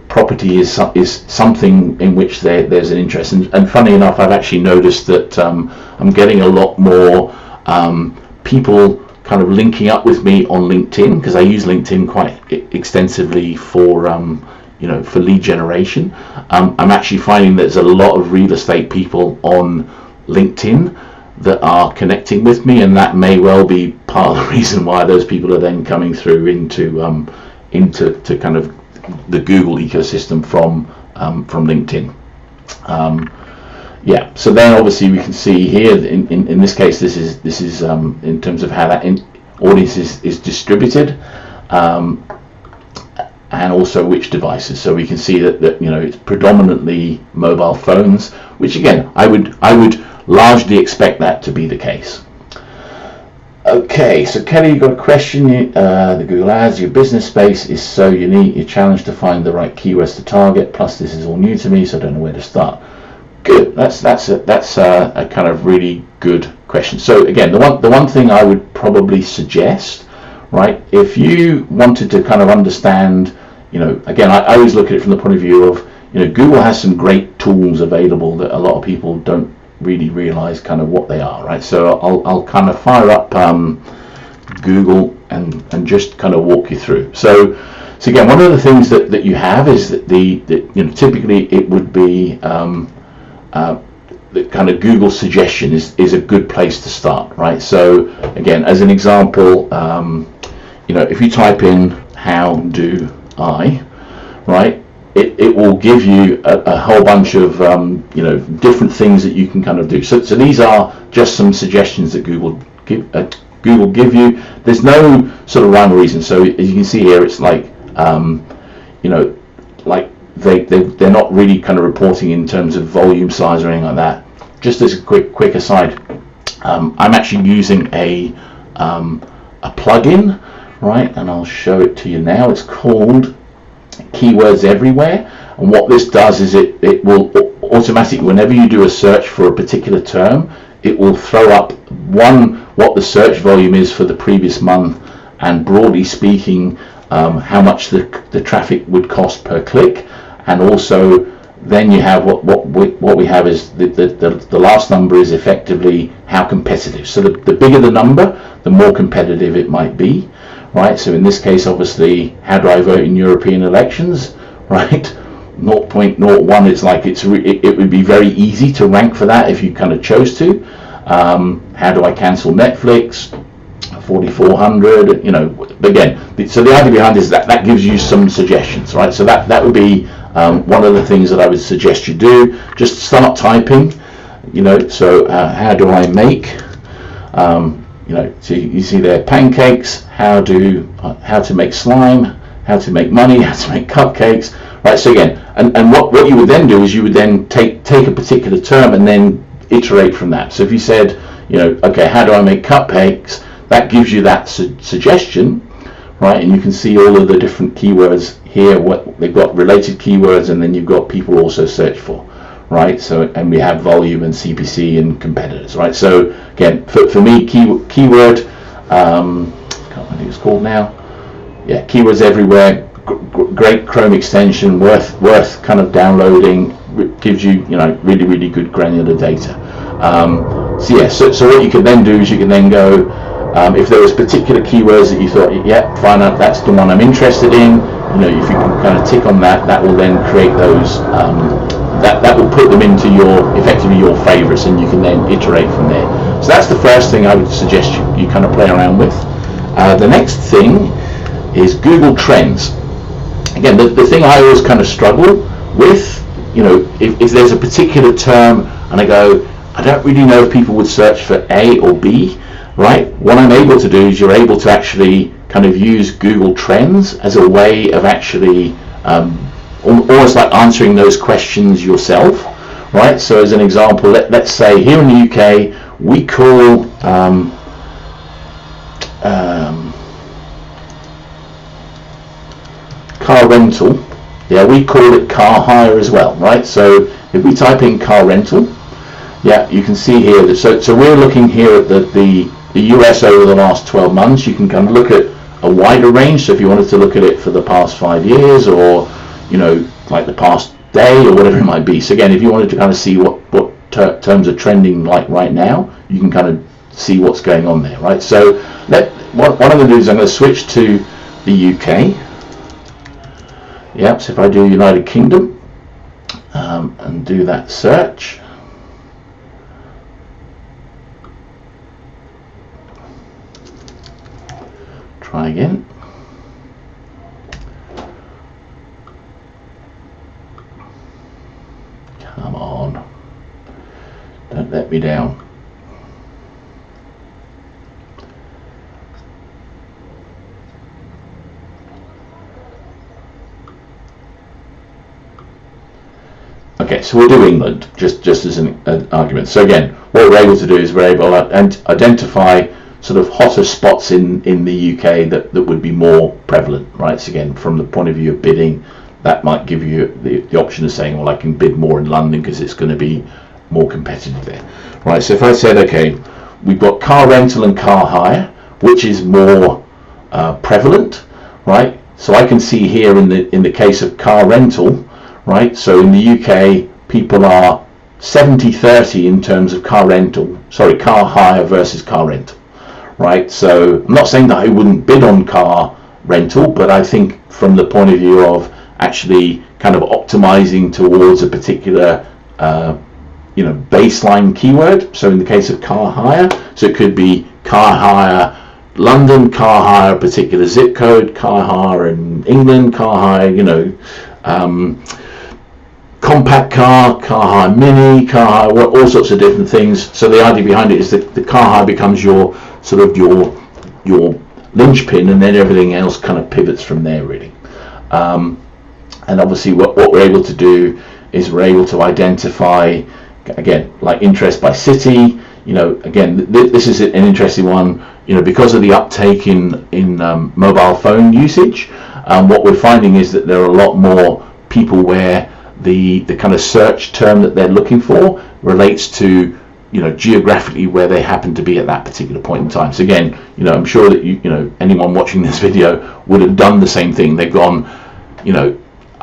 property is something in which there's an interest. And funny enough, I've actually noticed that I'm getting a lot more people kind of linking up with me on LinkedIn, because I use LinkedIn quite extensively for for lead generation. I'm actually finding there's a lot of real estate people on LinkedIn that are connecting with me, and that may well be part of the reason why those people are then coming through into kind of the Google ecosystem from LinkedIn. Yeah, so then obviously we can see here in this case this is in terms of how that audience is distributed, and also which devices. So we can see that it's predominantly mobile phones, which again I would largely expect that to be the case. Okay, so Kelly, you got a question. The Google Ads, your business space is so unique. You're challenged to find the right keywords to target. Plus, this is all new to me, so I don't know where to start. Good. That's a kind of really good question. So again, the one thing I would probably suggest, right, if you wanted to kind of understand, again, I always look at it from the point of view of, Google has some great tools available that a lot of people don't really realize kind of what they are, right? So I'll kind of fire up Google and just kind of walk you through. So again, one of the things that you have is that typically it would be the kind of Google suggestion is a good place to start, right? So again, as an example, if you type in how do I, right, it will give you a whole bunch of different things that you can kind of do. So these are just some suggestions that Google Google give you. There's no sort of rhyme or reason. So as you can see here, it's like like they're not really kind of reporting in terms of volume size or anything like that. Just as a quick aside, I'm actually using a plugin, right? And I'll show it to you now. It's called Keywords Everywhere. And what this does is it will automatically, whenever you do a search for a particular term, it will throw up what the search volume is for the previous month, and broadly speaking, how much the traffic would cost per click, and also then you have what we have is the last number is effectively how competitive. So the bigger the number, the more competitive it might be, right? So in this case, obviously, how do I vote in European elections, right? 0.01, it's like it would be very easy to rank for that if you kind of chose to. How do I cancel Netflix? 4,400, again, so the idea behind this is that gives you some suggestions, right? So that would be one of the things that I would suggest you do. Just start typing, so how do I make, so you see there, pancakes, how to make slime, how to make money, how to make cupcakes, right? So again, and what you would then do is you would then take a particular term and then iterate from that. So if you said, okay, how do I make cupcakes? That gives you that suggestion, right? And you can see all of the different keywords here. What they've got related keywords, and then you've got people also search for, right? So, and we have volume and CPC and competitors, right? So again, for me, keyword, can't remember what it's called now. Yeah, Keywords Everywhere. Great Chrome extension, worth kind of downloading. Gives you really good granular data. So yeah, so what you can then do is you can then go, if there was particular keywords that you thought, yeah, fine, that's the one I'm interested in, if you can kind of tick on that, that will then create those, that will put them into effectively your favorites, and you can then iterate from there. So that's the first thing I would suggest you kind of play around with. The next thing is Google Trends. Again, the thing I always kind of struggle with, if there's a particular term and I go, I don't really know if people would search for A or B, right? What I'm able to do is you're able to actually kind of use Google Trends as a way of actually almost like answering those questions yourself, right? So as an example, let's say here in the UK, we call car rental, yeah, we call it car hire as well, right? So if we type in car rental, yeah, you can see here that so we're looking here at the US over the last 12 months. You can kind of look at a wider range. So if you wanted to look at it for the past 5 years, or like the past day or whatever it might be. So again, if you wanted to kind of see what terms are trending like right now, you can kind of see what's going on there, right? So what I'm going to do is I'm going to switch to the UK. Yep, so if I do United Kingdom and do that search, try again. Come on, don't let me down. Okay, so we'll do England just as an argument. So again, what we're able to do is we're able to identify sort of hotter spots in the UK that would be more prevalent, right? So again, from the point of view of bidding, that might give you the option of saying, well, I can bid more in London because it's going to be more competitive there, right? So if I said, okay, we've got car rental and car hire, which is more prevalent, right? So I can see here in the case of car rental, right? So in the UK, people are 70-30 in terms of car hire versus car rental, right? So I'm not saying that I wouldn't bid on car rental, but I think from the point of view of actually kind of optimizing towards a particular baseline keyword. So in the case of car hire, so it could be car hire London, car hire a particular zip code, car hire in England, car hire compact car hire mini, car hire, all sorts of different things. So the idea behind it is that the car hire becomes your sort of your linchpin, and then everything else kind of pivots from there, really. And obviously what we're able to do is we're able to identify, again, like interest by city. Again, this is an interesting one, because of the uptake in mobile phone usage. What we're finding is that there are a lot more people where the kind of search term that they're looking for relates to geographically where they happen to be at that particular point in time. So again, I'm sure that anyone watching this video would have done the same thing. They've gone,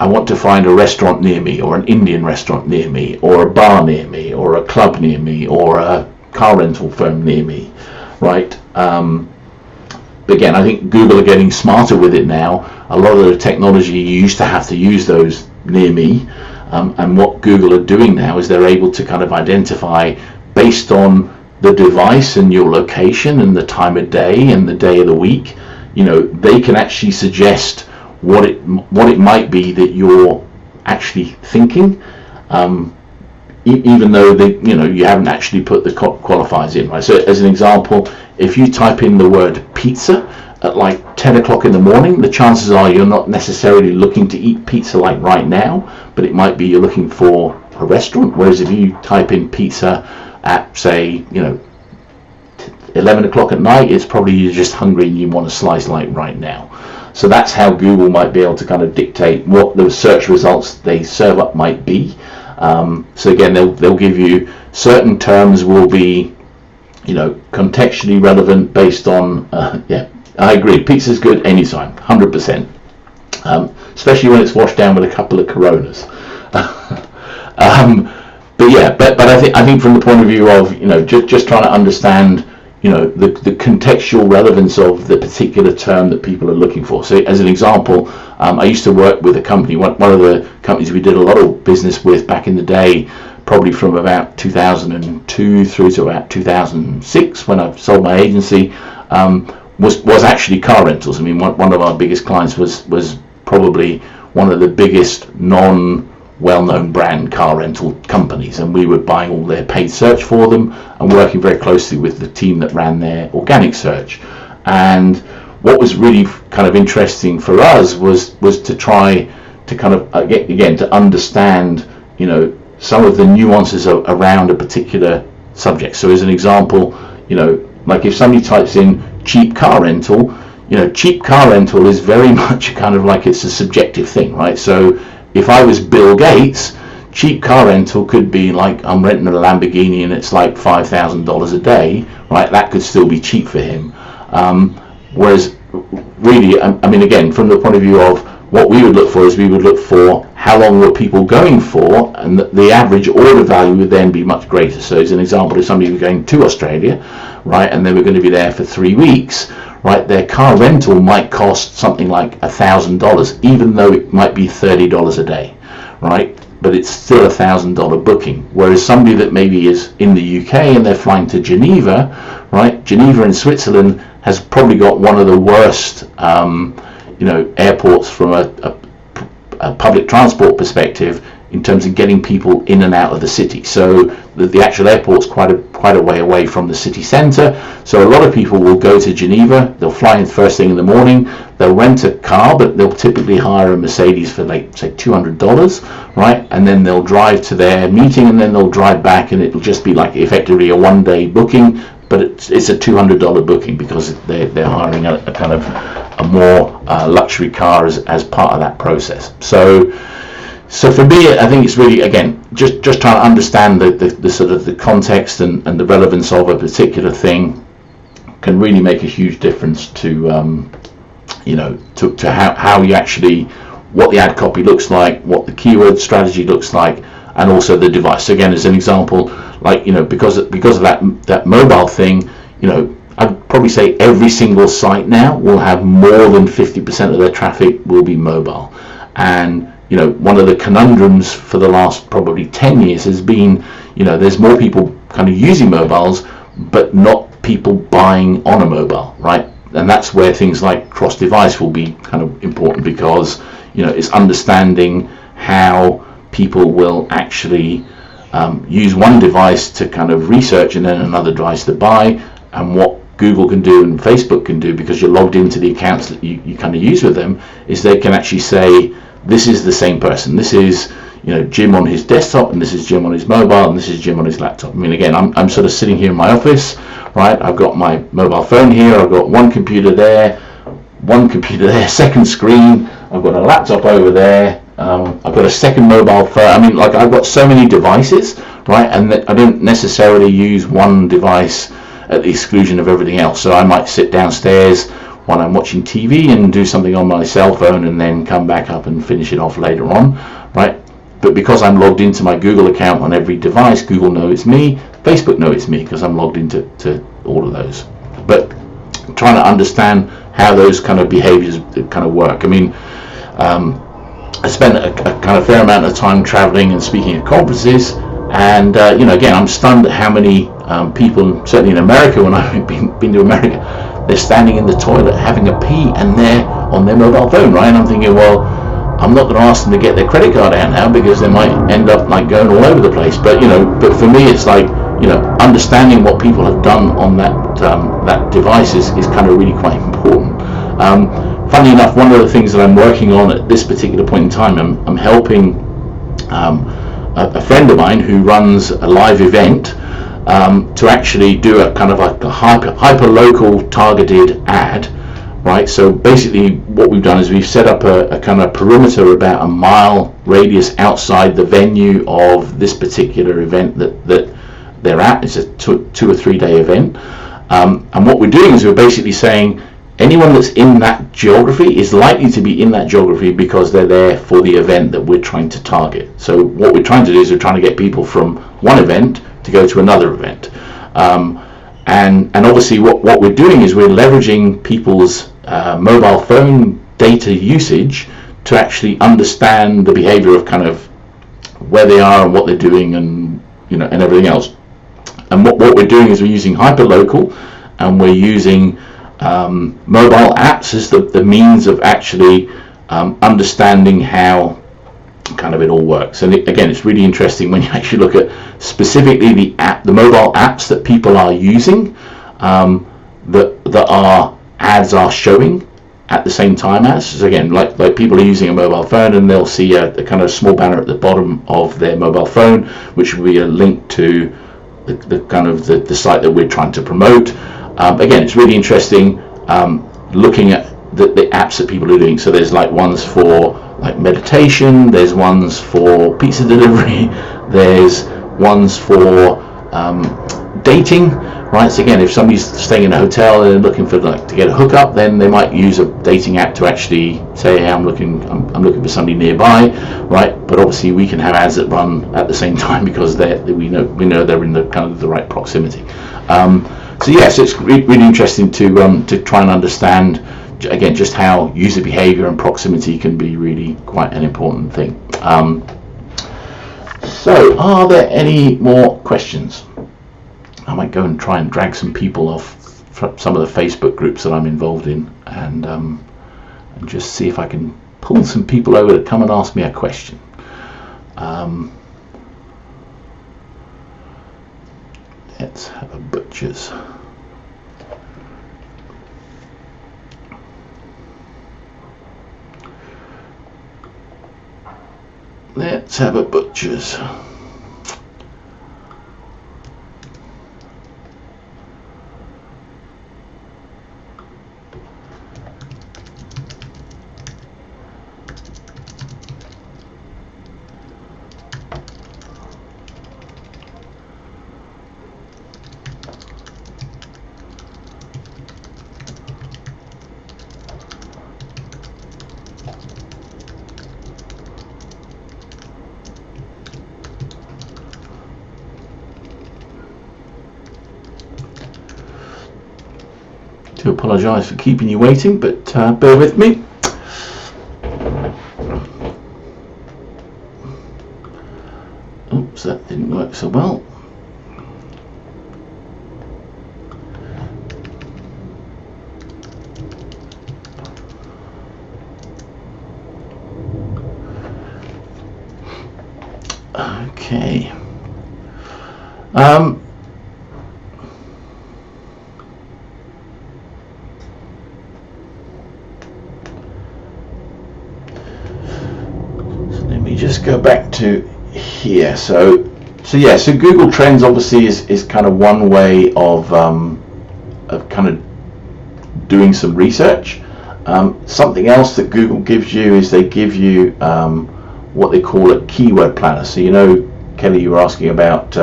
I want to find a restaurant near me, or an Indian restaurant near me, or a bar near me, or a club near me, or a car rental firm near me, right? But again, I think Google are getting smarter with it now. A lot of the technology, you used to have to use those near me, and what Google are doing now is they're able to kind of identify, based on the device and your location and the time of day and the day of the week, they can actually suggest what it might be that you're actually thinking, even though you haven't actually put the qualifiers in, right? So as an example, if you type in the word pizza at like 10 o'clock in the morning, the chances are you're not necessarily looking to eat pizza like right now, but it might be you're looking for a restaurant. Whereas if you type in pizza at, say, 11 o'clock at night, it's probably you're just hungry and you want a slice like right now. So that's how Google might be able to kind of dictate what the search results they serve up might be. So again, they'll give you certain terms will be, contextually relevant based on, I agree, pizza's good anytime, 100%. Especially when it's washed down with a couple of Coronas. But I think from the point of view of, just trying to understand, the contextual relevance of the particular term that people are looking for. So as an example, I used to work with a company, one of the companies we did a lot of business with back in the day, probably from about 2002 through to about 2006 when I sold my agency, was actually car rentals. I mean, one of our biggest clients was probably one of the biggest well-known brand car rental companies, and we were buying all their paid search for them and working very closely with the team that ran their organic search. And what was really kind of interesting for us was to try to kind of again to understand some of the nuances around a particular subject. So as an example, like if somebody types in cheap car rental, cheap car rental is very much kind of like it's a subjective thing, right? So if I was Bill Gates, cheap car rental could be like I'm renting a Lamborghini and it's like $5,000 a day, right? That could still be cheap for him. Whereas really, I mean, again, from the point of view of what we would look for is we would look for how long were people going for, and the average order value would then be much greater. So as an example, if somebody was going to Australia, right, and they were going to be there for 3 weeks, right, their car rental might cost something like $1,000, even though it might be $30 a day, right? But it's still $1,000 booking. Whereas somebody that maybe is in the UK and they're flying to Geneva, right? Geneva in Switzerland has probably got one of the worst, airports from a public transport perspective in terms of getting people in and out of the city. So the actual airport's quite a way away from the city centre. So a lot of people will go to Geneva, they'll fly in first thing in the morning, they'll rent a car, but they'll typically hire a Mercedes for like, say, $200, right? And then they'll drive to their meeting and then they'll drive back, and it'll just be like effectively a one-day booking, but it's a $200 booking because they're hiring a kind of a more luxury car as part of that process. So for me, I think it's really, again, just trying to understand the sort of the context and the relevance of a particular thing can really make a huge difference to how you actually, what the ad copy looks like, what the keyword strategy looks like, and also the device. So again, as an example, like, because of that mobile thing, I'd probably say every single site now will have more than 50% of their traffic will be mobile. And one of the conundrums for the last probably 10 years has been, there's more people kind of using mobiles, but not people buying on a mobile, right? And that's where things like cross-device will be kind of important, because, it's understanding how people will actually use one device to kind of research and then another device to buy, and what Google can do and Facebook can do, because you're logged into the accounts that you kind of use with them, is they can actually say, this is the same person. This is, you know, Jim on his desktop, and this is Jim on his mobile, and this is Jim on his laptop. I mean, again, I'm sort of sitting here in my office, right? I've got my mobile phone here. I've got one computer there, second screen. I've got a laptop over there. I've got a second mobile phone. I mean, like, I've got so many devices, right? And I don't necessarily use one device at the exclusion of everything else. So I might sit downstairs while I'm watching TV and do something on my cell phone, and then come back up and finish it off later on, right? But because I'm logged into my Google account on every device, Google knows it's me, Facebook knows it's me, because I'm logged into all of those. But trying to understand how those kind of behaviors kind of work. I mean, I spent a kind of fair amount of time traveling and speaking at conferences, and you know, again, I'm stunned at how many people, certainly in America, when I've been to America, they're standing in the toilet having a pee, and they're on their mobile phone, right? And I'm thinking, well, I'm not going to ask them to get their credit card out now, because they might end up like going all over the place. But, you know, but for me, it's like, you know, understanding what people have done on that device is kind of really quite important. Funnily enough, one of the things that I'm working on at this particular point in time, I'm helping a friend of mine who runs a live event to actually do a kind of like a hyper local targeted ad, right? So basically what we've done is we've set up a kind of perimeter about a mile radius outside the venue of this particular event that they're at. It's a 2 or 3 day event, and what we're doing is we're basically saying anyone that's in that geography is likely to be in that geography because they're there for the event that we're trying to target. So what we're trying to do is we're trying to get people from one event to go to another event, and obviously what we're doing is we're leveraging people's mobile phone data usage to actually understand the behavior of kind of where they are and what they're doing, and, you know, and everything else. And what we're doing is we're using hyperlocal, and we're using mobile apps as the means of actually understanding how kind of it all works. And again, it's really interesting when you actually look at specifically the mobile apps that people are using, that our ads are showing at the same time as. So again, like people are using a mobile phone, and they'll see a kind of small banner at the bottom of their mobile phone, which will be a link to the kind of the site that we're trying to promote. Again, it's really interesting looking at the apps that people are doing. So there's like ones for like meditation, there's ones for pizza delivery, there's ones for dating, right? So again, if somebody's staying in a hotel and they're looking for to get a hookup, then they might use a dating app to actually say, hey, I'm looking for somebody nearby, right? But obviously we can have ads that run at the same time, because we know they're in the kind of the right proximity. So yes, it's really interesting to try and understand, again, just how user behavior and proximity can be really quite an important thing. So are there any more questions? I might go and try and drag some people off some of the Facebook groups that I'm involved in, and just see if I can pull some people over to come and ask me a question. Let's have a butcher's. Let's have a butcher's. Do apologise for keeping you waiting, but bear with me. Oops, that didn't work so well. Okay. let's go back to here. So Google Trends obviously is kind of one way of kind of doing some research. Something else that Google gives you is they give you what they call a keyword planner. So Kelly, you were asking about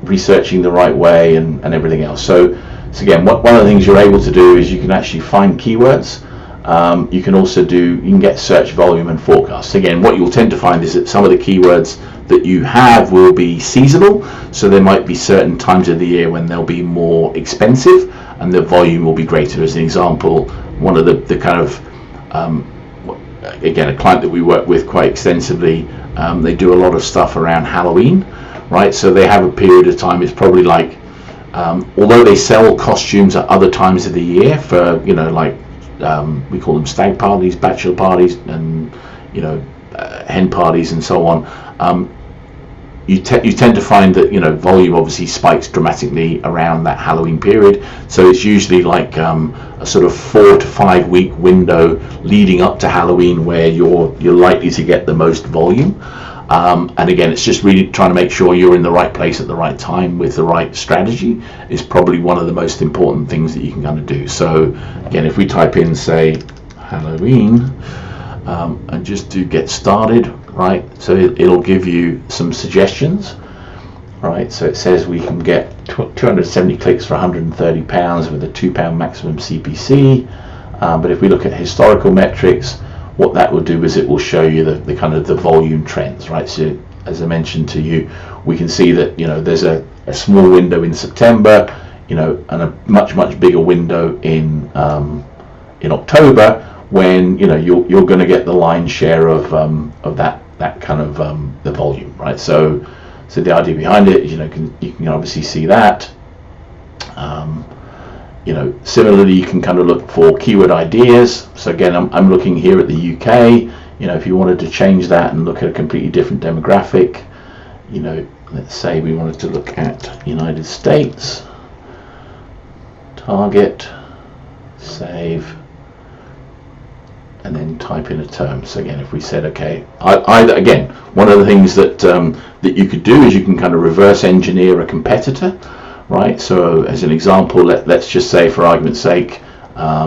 researching the right way and everything else. So again, one of the things you're able to do is you can actually find keywords. You can get search volume and forecasts. Again, what you'll tend to find is that some of the keywords that you have will be seasonal, so there might be certain times of the year when they'll be more expensive and the volume will be greater. As an example, one of the kind of again, a client that we work with quite extensively, they do a lot of stuff around Halloween, right? So they have a period of time, it's probably like although they sell costumes at other times of the year for we call them stag parties, bachelor parties, and hen parties and so on. You tend to find that volume obviously spikes dramatically around that Halloween period. So it's usually like a sort of 4 to 5 week window leading up to Halloween where you're likely to get the most volume. And again, it's just really trying to make sure you're in the right place at the right time with the right strategy is probably one of the most important things that you can kind of do. So again, if we type in, say, Halloween, and just do get started, right? So it'll give you some suggestions, right? So it says we can get 270 clicks for £130 with a £2 maximum CPC. But if we look at historical metrics, what that will do is it will show you the kind of the volume trends, right? So as I mentioned to you, we can see that there's a small window in September, and a much bigger window in October, when you're going to get the lion's share of that kind of the volume, right? So the idea behind it is you can obviously see that. Similarly, you can kind of look for keyword ideas. So again, I'm looking here at the UK. If you wanted to change that and look at a completely different demographic, let's say we wanted to look at United States, target, save, and then type in a term. So again, if we said, okay, again, one of the things that that you could do is you can kind of reverse engineer a competitor. Right, so as an example, let's just say, for argument's sake, I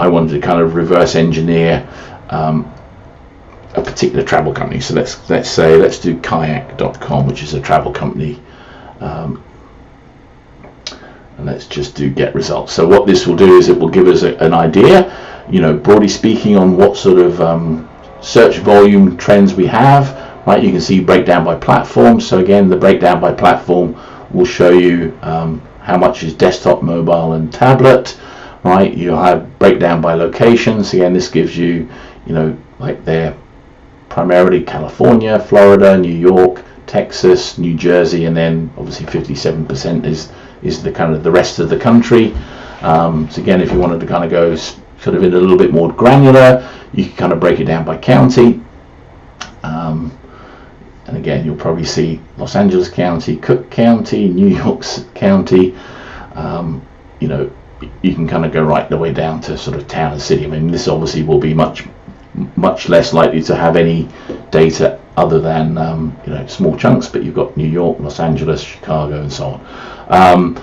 wanted to kind of reverse engineer a particular travel company. So let's do kayak.com, which is a travel company, and let's just do get results. So what this will do is it will give us an idea, broadly speaking, on what sort of search volume trends we have. Right, you can see breakdown by platform. So again, the breakdown by platform will show you how much is desktop, mobile, and tablet. Right, you'll have breakdown by locations. Again, this gives you, like they're primarily California, Florida, New York, Texas, New Jersey, and then obviously 57% is the kind of the rest of the country. So again, if you wanted to kind of go sort of in a little bit more granular, you can kind of break it down by county. And again, you'll probably see Los Angeles County, Cook County, New York County. You can kind of go right the way down to sort of town and city. I mean, this obviously will be much less likely to have any data other than small chunks, but you've got New York, Los Angeles, Chicago, and so on.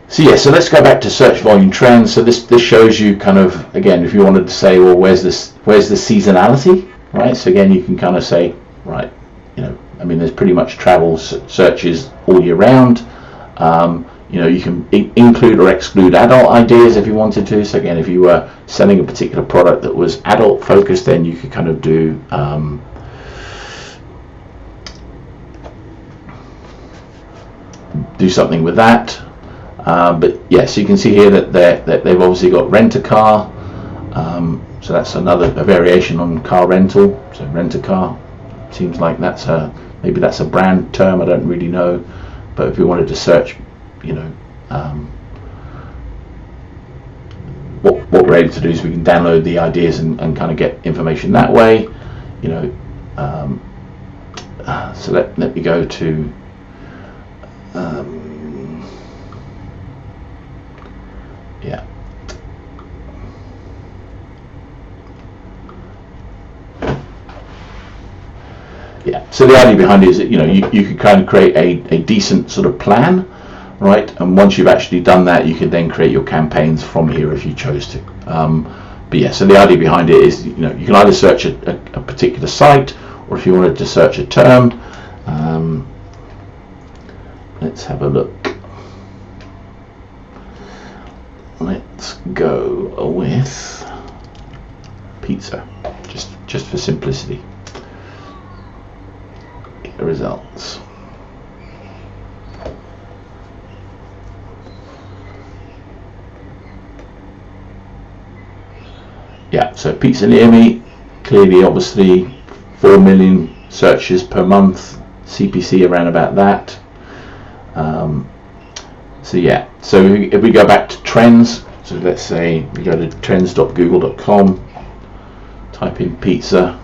So let's go back to search volume trends. So this shows you kind of, again, if you wanted to say, well, where's the seasonality, right? So again, you can kind of say, right, there's pretty much travel searches all year round. You can include or exclude adult ideas if you wanted to. So again, if you were selling a particular product that was adult focused, then you could kind of do something with that. But yeah, so you can see here that they've obviously got rent a car. So that's a variation on car rental. So rent a car seems like maybe that's a brand term. I don't really know. But if we wanted to search, what we're able to do is we can download the ideas and kind of get information that way. So let me go to yeah. Yeah. So the idea behind it is that you can kind of create a decent sort of plan, right? And once you've actually done that, you can then create your campaigns from here if you chose to. But yeah, so the idea behind it is you can either search a particular site, or if you wanted to search a term. Let's have a look. Let's go with pizza, just for simplicity. Get the results. Yeah, so pizza near me, clearly, obviously, 4 million searches per month, CPC around about that. So yeah, so if we go back to trends, so let's say we go to trends.google.com, type in pizza,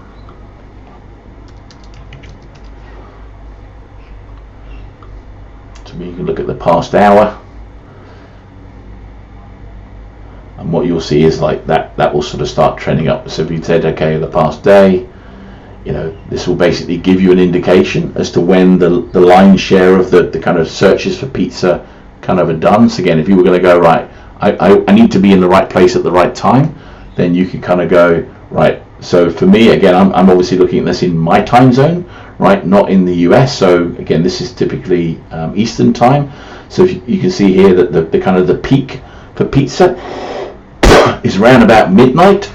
so you can look at the past hour, and what you'll see is like that will sort of start trending up. So if you said, okay, the past day, this will basically give you an indication as to when the lion's share of the kind of searches for pizza kind of are done. So again, if you were going to go, right, I need to be in the right place at the right time, then you can kind of go, right, so for me, again, I'm obviously looking at this in my time zone, right, not in the US. So again, this is typically Eastern time. So if you can see here that the kind of the peak for pizza is around about midnight,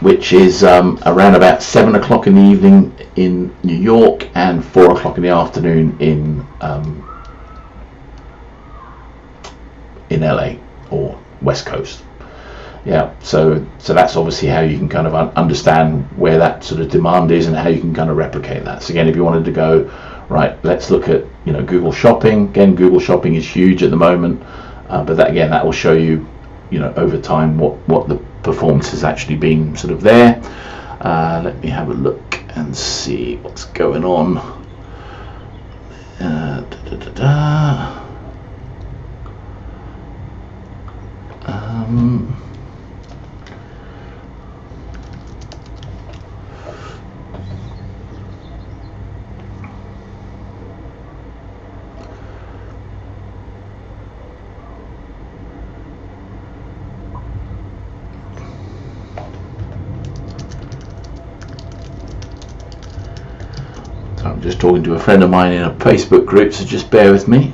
which is around about 7 o'clock in the evening in New York and 4 o'clock in the afternoon in LA or West Coast. Yeah, so that's obviously how you can kind of understand where that sort of demand is and how you can kind of replicate that. So again, if you wanted to go, right, let's look at Google Shopping. Again, Google Shopping is huge at the moment, but that will show you over time what the performance has actually been sort of there. Let me have a look and see what's going on. I'm just talking to a friend of mine in a Facebook group, so just bear with me.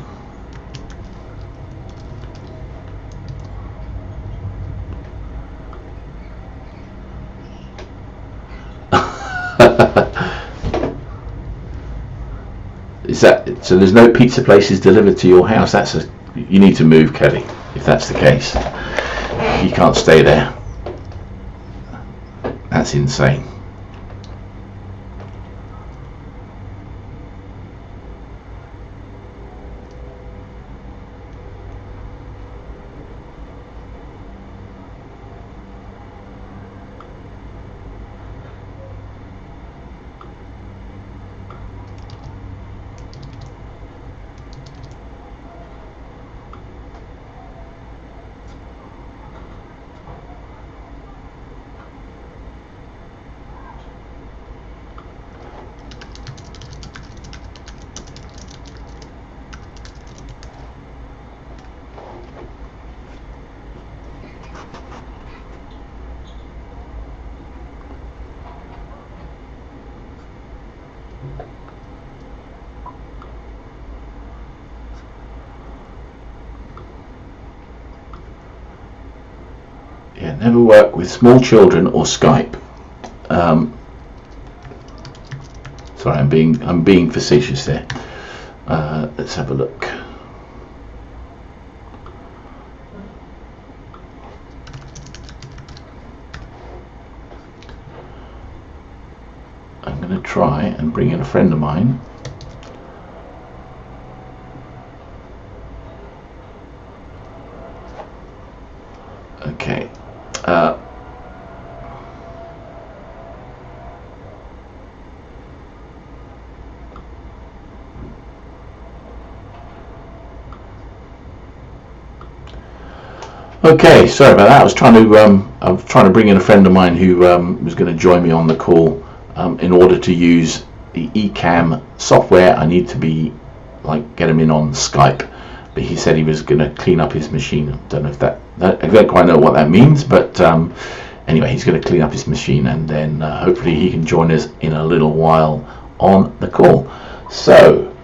Is that so? There's no pizza places delivered to your house. You need to move, Kelly, if that's the case. You can't stay there. That's insane. Yeah, never work with small children or Skype. Sorry, I'm being facetious there. Let's have a look. I'm going to try and bring in a friend of mine. Okay. Okay, sorry about that. I was trying to bring in a friend of mine who was going to join me on the call in order to use the eCam software. I need to be get him in on Skype. But he said he was going to clean up his machine. I don't know if that I don't quite know what that means, but anyway, he's going to clean up his machine, and then hopefully he can join us in a little while on the call. So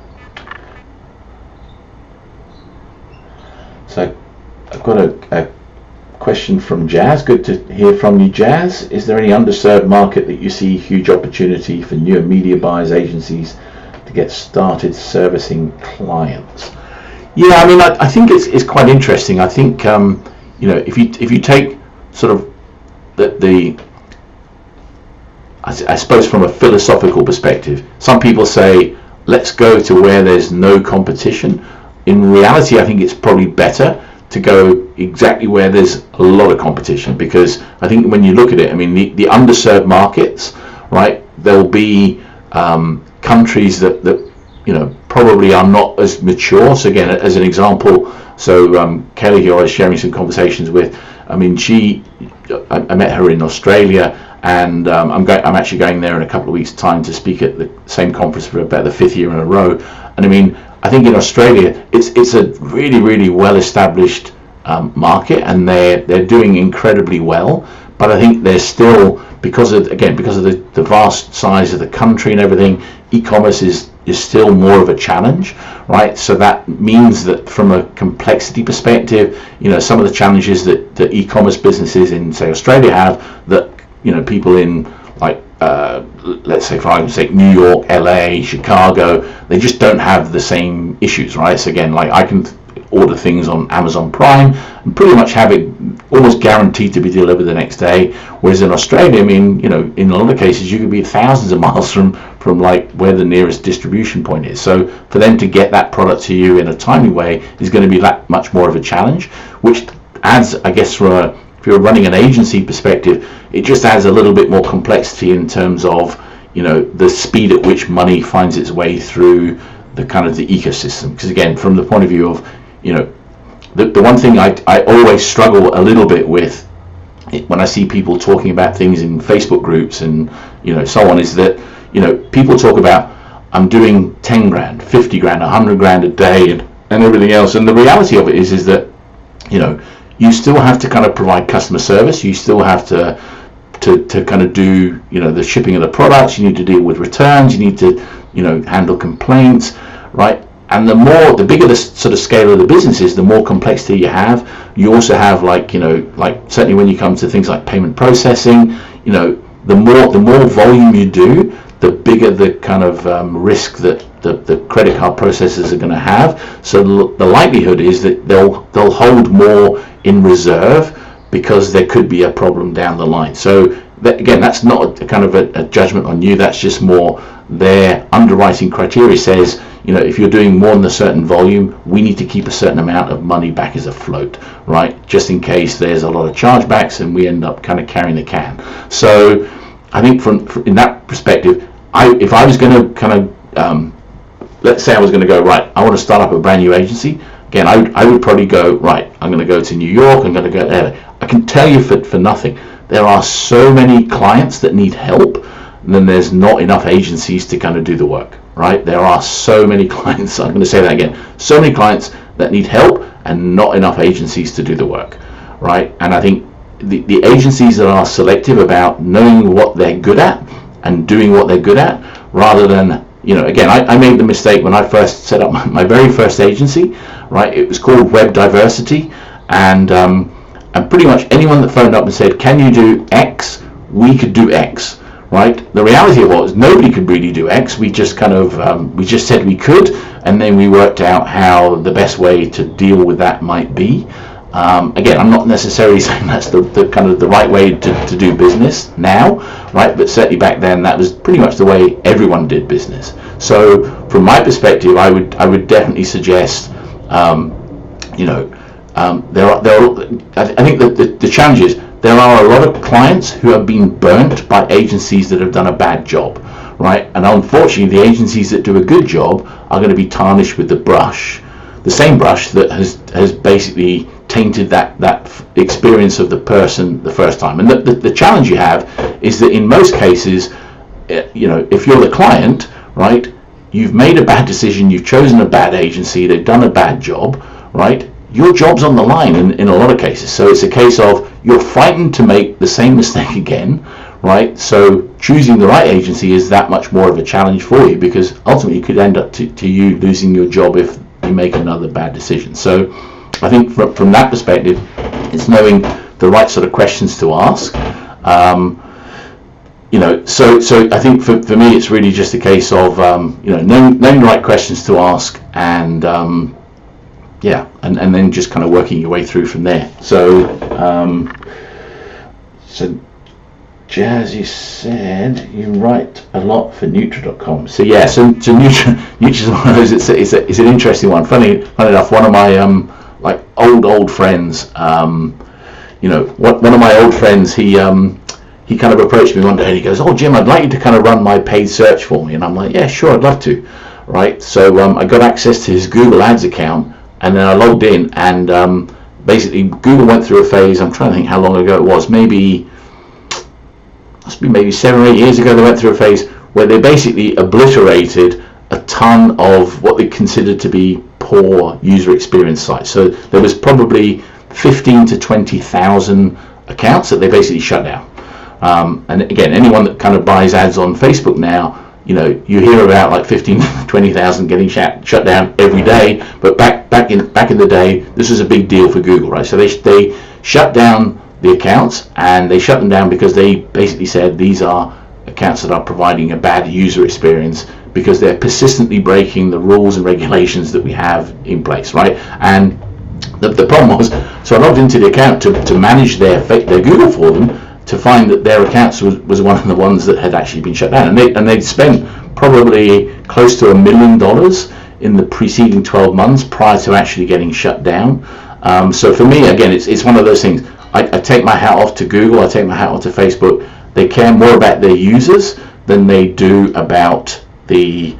I've got a question from Jazz. Good to hear from you, Jazz. Is there any underserved market that you see huge opportunity for newer media buyers agencies to get started servicing clients? Yeah, I mean, I think it's quite interesting. I think if you take sort of I suppose from a philosophical perspective, some people say let's go to where there's no competition. In reality, I think it's probably better to go exactly where there's a lot of competition, because I think when you look at it, I mean, the underserved markets, right, there'll be countries that probably are not as mature. So again, as an example, Kelly, who I was sharing some conversations with, I mean, I met her in Australia, and I'm actually going there in a couple of weeks' time to speak at the same conference for about the 5th year in a row. And I mean, I think in Australia, it's a really, really well-established market, and they're doing incredibly well. But I think they're still, because of the vast size of the country and everything, e-commerce is still more of a challenge, right? So that means that from a complexity perspective, some of the challenges that e-commerce businesses in, say, Australia have, that people in let's say, for argument's sake, New York, LA, Chicago, they just don't have the same issues, right? So again, I can order things on Amazon Prime and pretty much have it almost guaranteed to be delivered the next day, whereas in Australia, I mean, in a lot of cases you could be thousands of miles from where the nearest distribution point is. So for them to get that product to you in a timely way is going to be that much more of a challenge, which adds, I guess, if you're running an agency perspective, it just adds a little bit more complexity in terms of the speed at which money finds its way through the kind of the ecosystem. Because again, from the point of view of the one thing I always struggle a little bit with when I see people talking about things in Facebook groups and so on, is that people talk about, I'm doing 10 grand, 50 grand, 100 grand a day and everything else, and the reality of it is that you still have to kind of provide customer service. You still have to kind of do the shipping of the products. You need to deal with returns. You need to handle complaints, right? And the bigger the sort of scale of the business is, the more complexity you have. You also have certainly when you come to things like payment processing, the more volume you do, the bigger the kind of risk that the credit card processors are going to have. So the likelihood is that they'll hold more in reserve because there could be a problem down the line. So again, that's not a kind of a judgment on you. That's just more their underwriting criteria says, if you're doing more than a certain volume, we need to keep a certain amount of money back as a float, right? Just in case there's a lot of chargebacks and we end up kind of carrying the can. So I think from in that perspective, if I was going to kind of, let's say I was going to go, right, I want to start up a brand new agency, again, I would probably go, right, I'm going to go to New York, I'm going to go there. I can tell you for nothing, there are so many clients that need help, and then there's not enough agencies to kind of do the work, right? There are so many clients, I'm going to say that again, so many clients that need help and not enough agencies to do the work, right? And I think the agencies that are selective about knowing what they're good at and doing what they're good at, rather than, again, I made the mistake when I first set up my very first agency, right? It was called Web Diversity, and pretty much anyone that phoned up and said, can you do X, we could do X, right? The reality was nobody could really do X. We just kind of, we just said we could, and then we worked out how the best way to deal with that might be. Again, I'm not necessarily saying that's the kind of the right way to do business now, right? But certainly back then, that was pretty much the way everyone did business. So from my perspective, I would definitely suggest, I think that the challenge is there are a lot of clients who have been burnt by agencies that have done a bad job, right? And unfortunately, the agencies that do a good job are going to be tarnished with the same brush that has basically tainted that experience of the person the first time. And the challenge you have is that in most cases, if you're the client, right? You've made a bad decision, you've chosen a bad agency, they've done a bad job, right? Your job's on the line in a lot of cases. So it's a case of you're frightened to make the same mistake again, right? So choosing the right agency is that much more of a challenge for you, because ultimately it could end up to you losing your job if you make another bad decision. So I think from that perspective, it's knowing the right sort of questions to ask. So I think for me, it's really just a case of knowing the right questions to ask, and and then just kind of working your way through from there. So Jazz, you said you write a lot for Nutra.com. So yeah, so Nutra's one of those. It's an interesting one. Funny enough, one of my old friends. One of my old friends. He kind of approached me one day and he goes, "Oh, Jim, I'd like you to kind of run my paid search for me." And I'm like, "Yeah, sure, I'd love to." Right. So I got access to his Google Ads account, and then I logged in, and basically Google went through a phase. I'm trying to think how long ago it was. Maybe 7 or 8 years ago, they went through a phase where they basically obliterated a ton of what they considered to be poor user experience sites. So there was probably 15 to 20,000 accounts that they basically shut down. And again, anyone that kind of buys ads on Facebook now, you hear about like 15 to 20,000 getting shut down every day. But back in the day, this was a big deal for Google, right? So they shut down the accounts, and they shut them down because they basically said these are accounts that are providing a bad user experience because they're persistently breaking the rules and regulations that we have in place, right? And the problem was, so I logged into the account to manage their Google for them, to find that their accounts was one of the ones that had actually been shut down, and they'd spent probably close to $1 million in the preceding 12 months prior to actually getting shut down. So for me, again, it's one of those things. I take my hat off to Google, I take my hat off to Facebook. They care more about their users than they do about the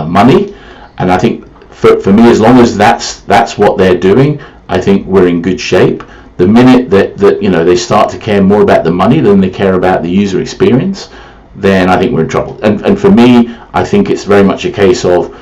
money. And I think for me, as long as that's what they're doing, I think we're in good shape. The minute that they start to care more about the money than they care about the user experience, then I think we're in trouble. And for me, I think it's very much a case of,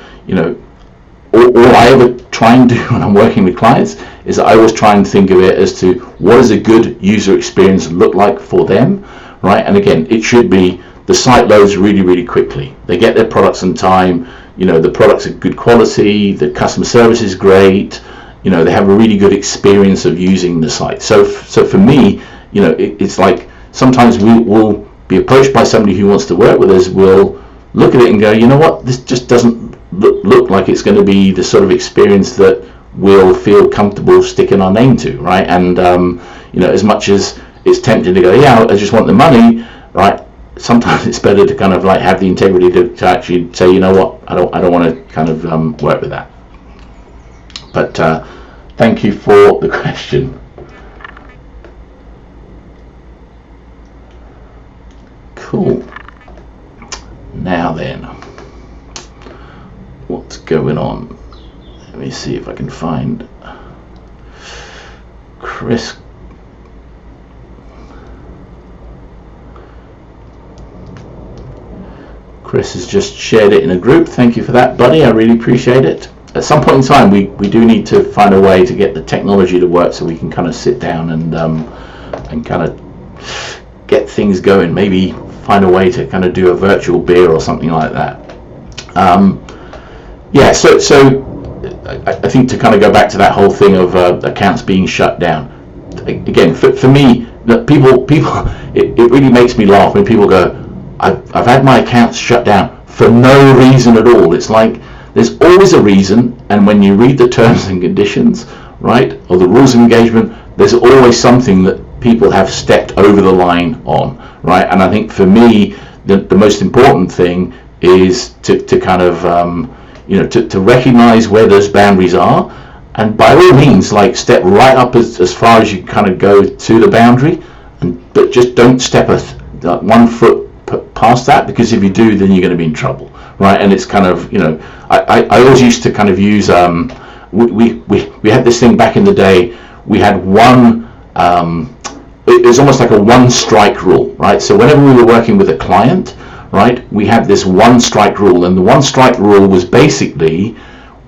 all I ever try and do when I'm working with clients is I always try and think of it as to what does a good user experience look like for them, right? And again, it should be the site loads really, really quickly. They get their products on time. The products are good quality. The customer service is great. They have a really good experience of using the site. So for me, it's like sometimes we'll be approached by somebody who wants to work with us. We'll look at it and go, you know what, this just doesn't look like it's going to be the sort of experience that we'll feel comfortable sticking our name to, right? And as much as it's tempting to go, yeah, I just want the money, right? Sometimes it's better to kind of like have the integrity to actually say, you know what, I don't want to kind of work with that. But thank you for the question. Cool. Now then, what's going on? Let me see if I can find Chris. Chris has just shared it in a group. Thank you for that, buddy. I really appreciate it. At some point in time, we do need to find a way to get the technology to work so we can kind of sit down and kind of get things going. Maybe find a way to kind of do a virtual beer or something like that. So I think to kind of go back to that whole thing of accounts being shut down. Again, for me, people, it really makes me laugh when people go, I've had my accounts shut down for no reason at all. It's like, there's always a reason, and when you read the terms and conditions, right, or the rules of engagement, there's always something that people have stepped over the line on, right? And I think for me, the most important thing is to kind of, to recognize where those boundaries are, and by all means, like, step right up as far as you kind of go to the boundary, but just don't step 1 foot past that, because if you do, then you're going to be in trouble, right? And it's kind of, I always used to kind of use, we had this thing back in the day. We had one, it was almost like a one strike rule, right? So whenever we were working with a client, right, we had this one strike rule, and the one strike rule was basically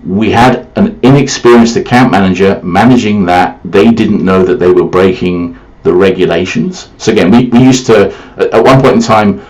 we had an inexperienced account manager managing that. They didn't know that they were breaking the regulations. So again, we used to, at one point in time,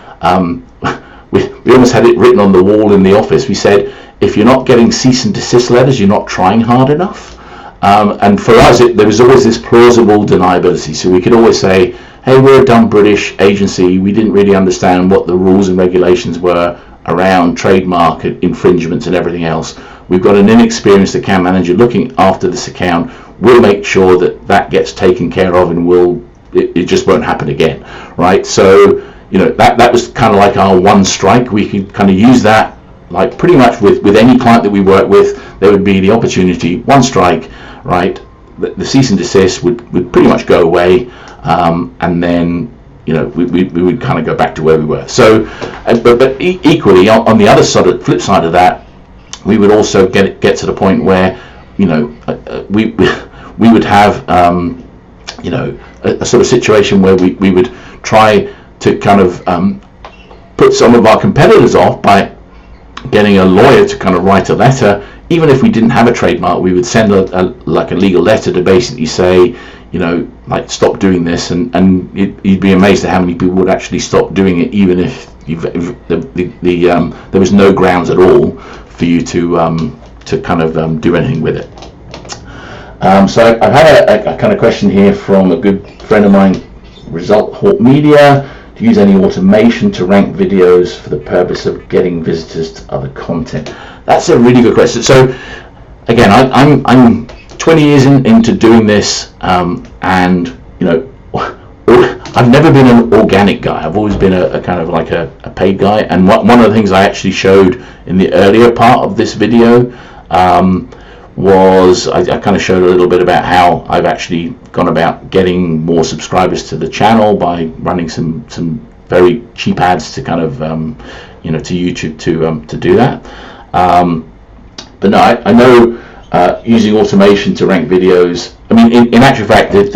we almost had it written on the wall in the office. We said, if you're not getting cease and desist letters, you're not trying hard enough. And for us, there was always this plausible deniability. So we could always say, hey, we're a dumb British agency. We didn't really understand what the rules and regulations were around trademark infringements and everything else. We've got an inexperienced account manager looking after this account. We'll make sure that that gets taken care of, and it just won't happen again, right? So, you know, that was kind of like our one strike. We could kind of use that, like pretty much with any client that we work with. There would be the opportunity, one strike, right? The cease and desist would pretty much go away, and then, you know, we would kind of go back to where we were. So, but equally on the other side, flip side of that, we would also get to the point where, you know, we would have, you know, a sort of situation where we would try to kind of put some of our competitors off by getting a lawyer to kind of write a letter. Even if we didn't have a trademark, we would send like a legal letter to basically say, you know, like, stop doing this, and you'd be amazed at how many people would actually stop doing it, even if there was no grounds at all for you to kind of do anything with it. So I've had a kind of question here from a good friend of mine, Result Hawk Media. To use any automation to rank videos for the purpose of getting visitors to other content? That's a really good question. So again, I'm 20 years into doing this, and you know, I've never been an organic guy. I've always been a kind of like a paid guy. And one of the things I actually showed in the earlier part of this video was I kind of showed a little bit about how I've actually gone about getting more subscribers to the channel by running some very cheap ads to kind of you know, to YouTube to do that. But no, I know using automation to rank videos. I mean, in actual fact, the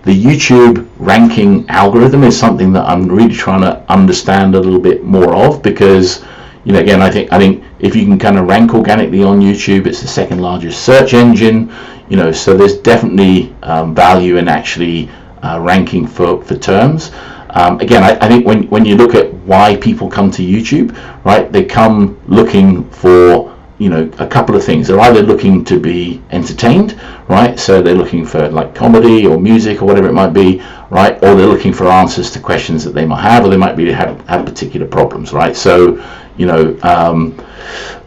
YouTube ranking algorithm is something that I'm really trying to understand a little bit more of, because, you know, again, I think if you can kind of rank organically on YouTube, it's the second largest search engine, you know, so there's definitely value in actually ranking for terms. Again, I think when you look at why people come to YouTube, right, they come looking for, you know, a couple of things. They're either looking to be entertained, right, so they're looking for like comedy or music or whatever it might be, right, or they're looking for answers to questions that they might have, or they might be have particular problems, right? So, you know,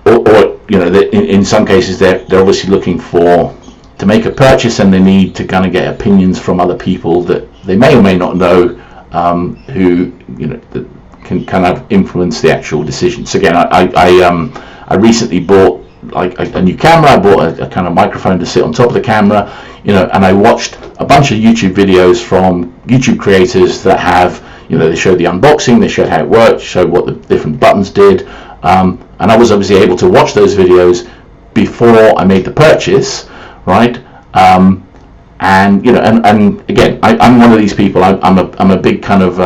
or you know, in some cases they're obviously looking to make a purchase, and they need to kind of get opinions from other people that they may or may not know, who, you know, that can kind of influence the actual decision. So again, I recently bought like a new camera. I bought a kind of microphone to sit on top of the camera, you know, and I watched a bunch of YouTube videos from YouTube creators that have, you know, they showed the unboxing, they showed how it worked, showed what the different buttons did, and I was obviously able to watch those videos before I made the purchase, right? And you know, and again, I'm one of these people. I'm a big kind of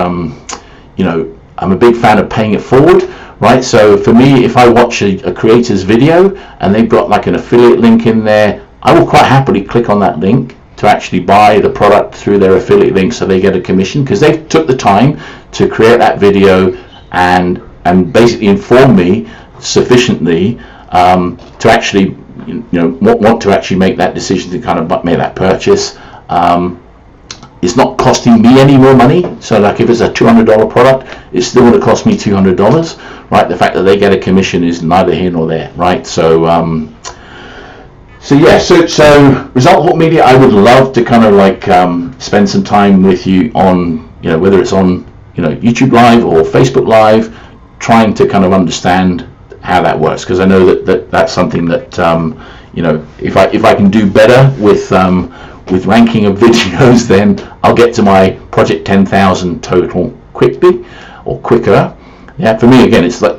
you know, I'm a big fan of paying it forward, right? So for me, if I watch a creator's video and they've got like an affiliate link in there, I will quite happily click on that link to actually buy the product through their affiliate link, so they get a commission, because they took the time to create that video and basically inform me sufficiently to actually, you know, want to actually make that decision to kind of make that purchase. It's not costing me any more money. So like if it's a $200 product, it's still going to cost me $200, right? The fact that they get a commission is neither here nor there, right? So so yeah, so Result Hawk Media, I would love to kind of like spend some time with you on, you know, whether it's on, you know, YouTube Live or Facebook Live, trying to kind of understand how that works, because I know that's something that you know, if I can do better with ranking of videos, then I'll get to my Project 10,000 total quickly or quicker. Yeah, for me again, it's not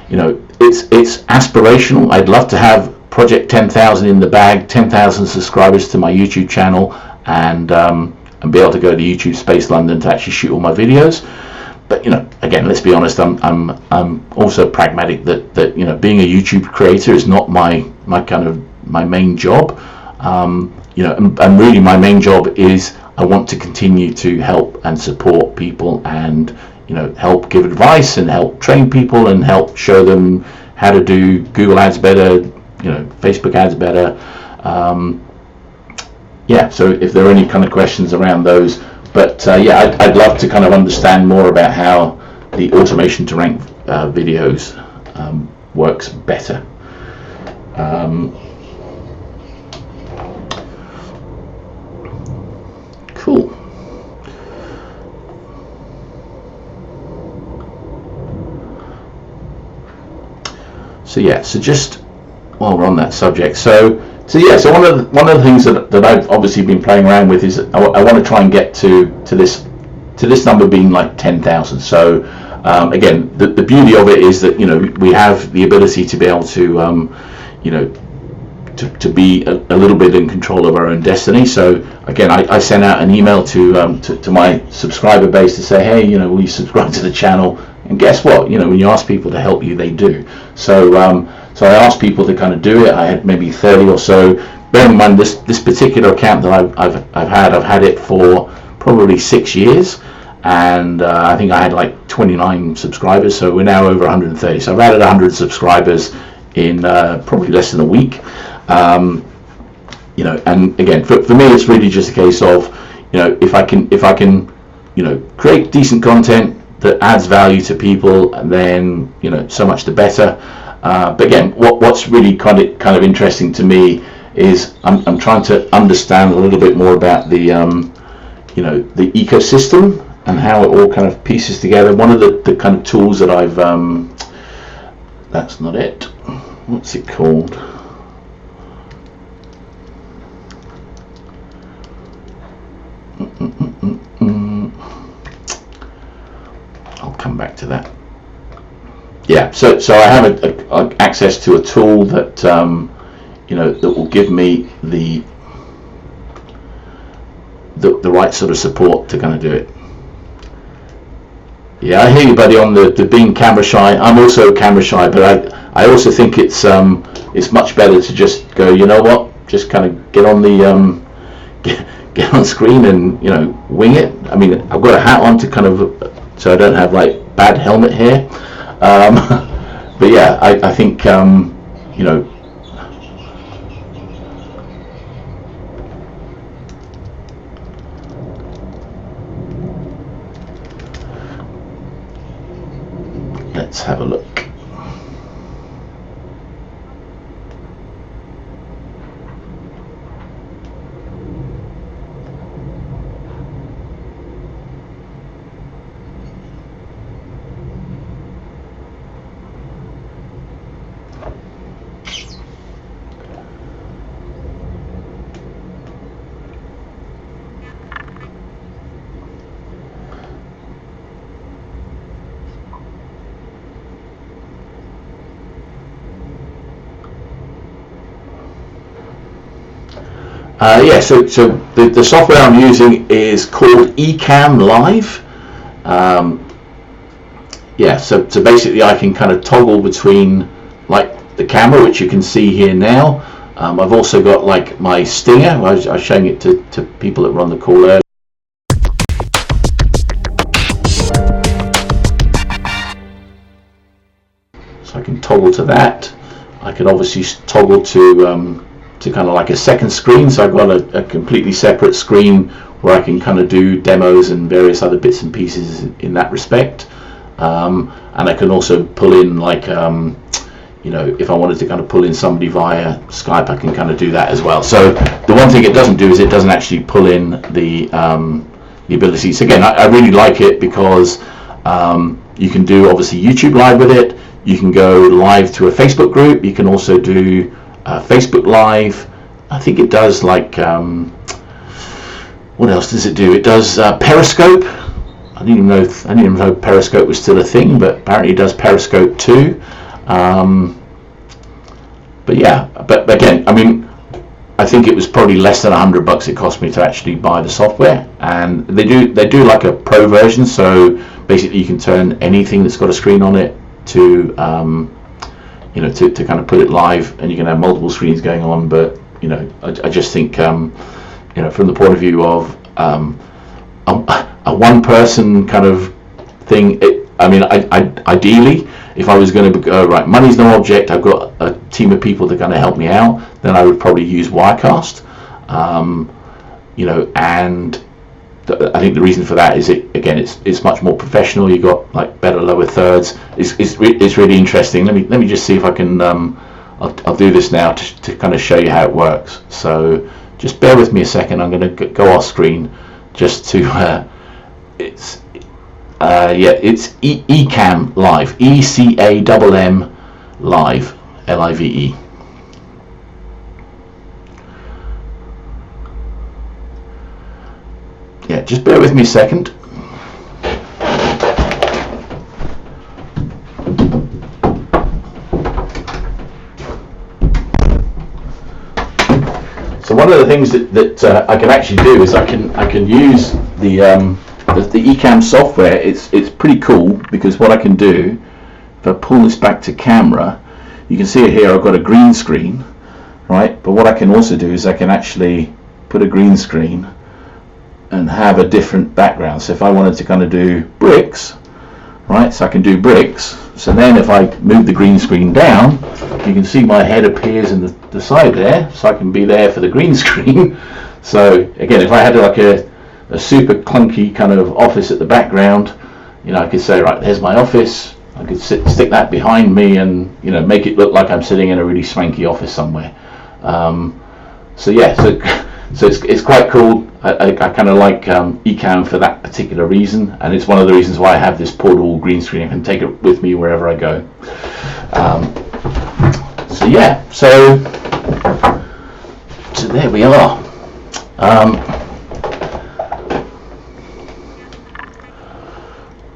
you know, it's aspirational. I'd love to have Project 10,000 in the bag, 10,000 subscribers to my YouTube channel, and be able to go to YouTube Space London to actually shoot all my videos. but again, let's be honest. I'm also pragmatic that being a YouTube creator is not my main job. And really my main job is I want to continue to help and support people, and help give advice and help train people and help show them how to do Google ads better, Facebook ads better. So if there are any kind of questions around those, but I'd love to kind of understand more about how the automation to rank videos works better. Cool. So just while we're on that subject, so one of the things that I've obviously been playing around with is I want to try and get to this number being like 10,000. So again, the beauty of it is that we have the ability to be able to to be a little bit in control of our own destiny. So again, I sent out an email to my subscriber base to say, hey, will you subscribe to the channel? And guess what? When you ask people to help you, they do. So I asked people to kind of do it. I had maybe 30 or so. Bear in mind, this particular account that I've had it for probably 6 years, and I think I had like 29 subscribers. So we're now over 130. So I've added 100 subscribers in probably less than a week. And again, for me, it's really just a case of if I can create decent content that adds value to people, and then so much the better. But again, what's really kind of interesting to me is I'm trying to understand a little bit more about the the ecosystem and how it all kind of pieces together. One of the kind of tools that I've that's not it. What's it called? I'll come back to that. So I have access to a tool that that will give me the right sort of support to kind of do it. I hear you, buddy, on the being camera shy. I'm also camera shy, but I also think it's much better to just go, what, just kind of get on the get on screen and wing it. I mean, I've got a hat on to kind of so I don't have like bad helmet hair, but yeah, I think let's have a look. So the software I'm using is called Ecamm Live. So basically I can kind of toggle between like the camera, which you can see here now. I've also got like my stinger. I was showing it to people that were on the call earlier. So I can toggle to that. I can obviously toggle to kind of like a second screen, so I've got a completely separate screen where I can kind of do demos and various other bits and pieces in that respect, and I can also pull in like if I wanted to kind of pull in somebody via Skype, I can kind of do that as well. So the one thing it doesn't do is it doesn't actually pull in the abilities. Again, I really like it because you can do obviously YouTube live with it. You can go live to a Facebook group. You can also do Facebook Live. I think it does like what else does it do? It does Periscope. I didn't even know Periscope was still a thing, but apparently it does Periscope too. But again, I mean, I think it was probably less than $100 it cost me to actually buy the software, and they do like a pro version, so basically you can turn anything that's got a screen on it to to kind of put it live, and you can have multiple screens going on. But I just think from the point of view of a one person kind of thing, ideally, if I was going to go, right, money's no object, I've got a team of people that are going to help me out, then I would probably use Wirecast. And I think the reason for that is it's much more professional. You got like better lower thirds. It's really interesting. Let me just see if I can. I'll do this now to kind of show you how it works. So just bear with me a second. I'm going to go off screen just to. It's Ecamm Live. ECAMM Live. LIVE. Yeah, just bear with me a second. So one of the things that I can actually do is I can use the Ecamm software. It's pretty cool, because what I can do, if I pull this back to camera, you can see it here. I've got a green screen, right? But what I can also do is I can actually put a green screen and have a different background. So if I wanted to kind of do bricks, right, so I can do bricks. So then if I move the green screen down, you can see my head appears in the side there, so I can be there for the green screen. So again, if I had like a super clunky kind of office at the background, I could say, right, there's my office. I could stick that behind me and make it look like I'm sitting in a really swanky office somewhere. So it's quite cool. I kind of like Ecamm for that particular reason, and it's one of the reasons why I have this portable green screen. I can take it with me wherever I go. So there we are.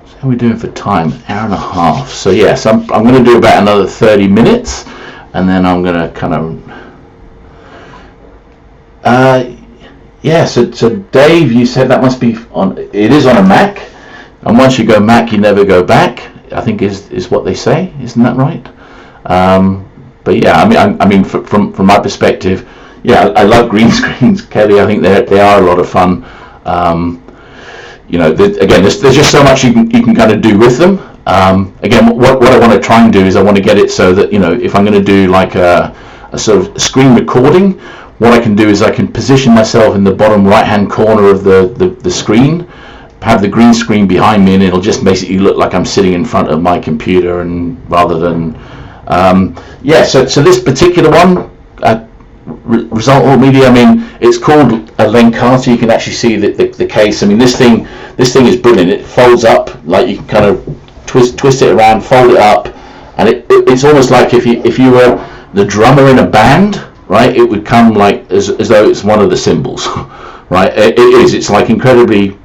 So how are we doing for time? An hour and a half. So yes, I'm going to do about another 30 minutes, and then I'm going to kind of. So Dave, you said that must be on. It is on a Mac, and once you go Mac, you never go back, I think is what they say. Isn't that right? But yeah, I mean, from my perspective, yeah, I love green screens, Kelly. I think they are a lot of fun. Again, there's just so much you can kind of do with them. Again, what I want to try and do is I want to get it so that if I'm going to do like a sort of screen recording, what I can do is I can position myself in the bottom right hand corner of the screen, have the green screen behind me, and it'll just basically look like I'm sitting in front of my computer, and rather than so this particular one, Result All Media, I mean, it's called a Lencata. You can actually see the case. I mean, this thing is brilliant. It folds up, like you can kind of twist it around, fold it up, and it's almost like if you were the drummer in a band, right? It would come like as though it's one of the cymbals, right? It is. It's like incredibly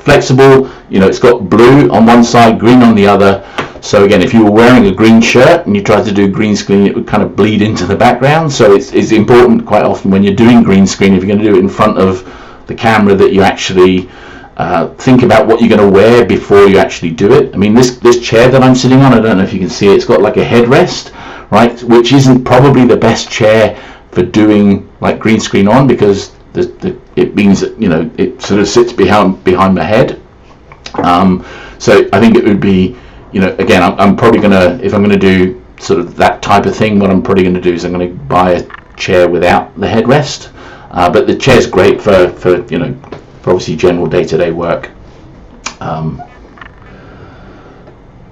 flexible. It's got blue on one side, green on the other. So again, if you were wearing a green shirt and you tried to do green screen, it would kind of bleed into the background. So it's important quite often when you're doing green screen, if you're going to do it in front of the camera, that you actually think about what you're going to wear before you actually do it. I mean, this chair that I'm sitting on, I don't know if you can see it, it's got like a headrest, right, which isn't probably the best chair for doing like green screen on, because it means that it sort of sits behind my head. So I think it would be, again, I'm probably gonna, if I'm gonna do sort of that type of thing, what I'm probably going to do is I'm going to buy a chair without the headrest. But the chair's great for obviously general day-to-day work. But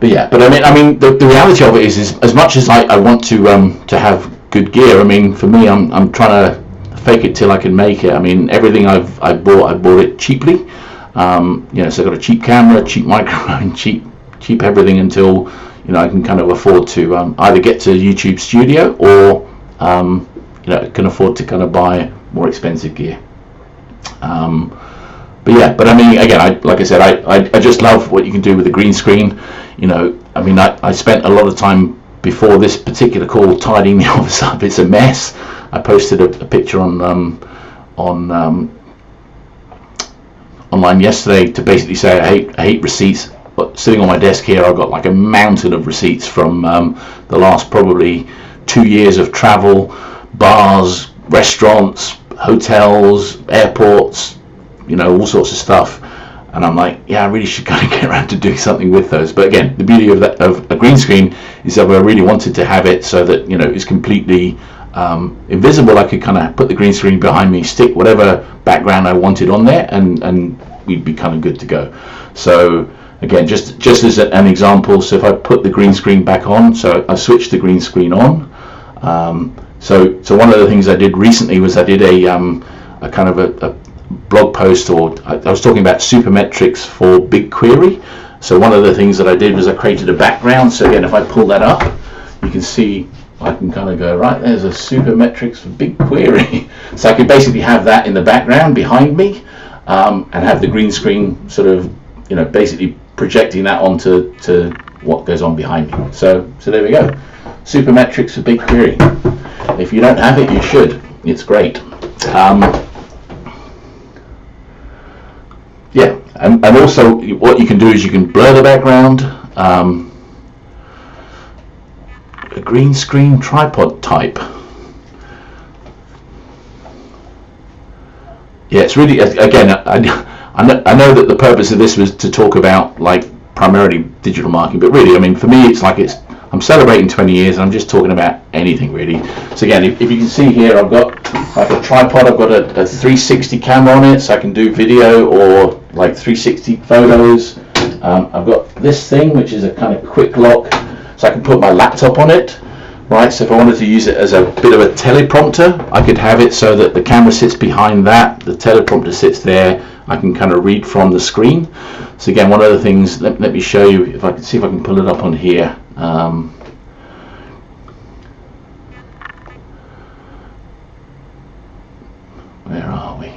I mean, the reality of it is as much as I want to have good gear. I mean, for me, I'm trying to fake it till I can make it. I mean, everything I bought it cheaply. So I got a cheap camera, cheap microphone, cheap everything, until I can kind of afford to either get to YouTube Studio or can afford to kind of buy more expensive gear. But I mean, again, like I said, I just love what you can do with the green screen. I mean, I spent a lot of time before this particular call tidying the office up. It's a mess. I posted a picture on online yesterday to basically say I hate receipts. But sitting on my desk here, I've got like a mountain of receipts from the last probably 2 years of travel, bars, restaurants, hotels, airports, all sorts of stuff. And I'm like, yeah, I really should kind of get around to doing something with those. But again, the beauty of a green screen is that I really wanted to have it so that it's completely invisible. I could kind of put the green screen behind me, stick whatever background I wanted on there, and we'd be kind of good to go. So again, just as an example, so if I put the green screen back on, so I switched the green screen on. So one of the things I did recently was I did a kind of a blog post, or I was talking about supermetrics for BigQuery. So one of the things that I did was I created a background. So again, if I pull that up, you can see I can kind of go, right, there's a supermetrics for BigQuery. So I could basically have that in the background behind me, and have the green screen sort of, basically projecting that onto what goes on behind me. So there we go. Supermetrics for BigQuery. If you don't have it, you should. It's great. Yeah, and also what you can do is you can blur the background. A green screen tripod type. Yeah, it's really, again, I know that the purpose of this was to talk about like primarily digital marketing, but really, I mean, for me, it's like I'm celebrating 20 years and I'm just talking about anything really. So again, if you can see here, I've got like a tripod, I've got a 360 camera on it, so I can do video or like 360 photos. I've got this thing, which is a kind of quick lock, so I can put my laptop on it, right? So if I wanted to use it as a bit of a teleprompter, I could have it so that the camera sits behind that, the teleprompter sits there, I can kind of read from the screen. So again, one of the things, let me show you, if I can see if I can pull it up on here. Where are we?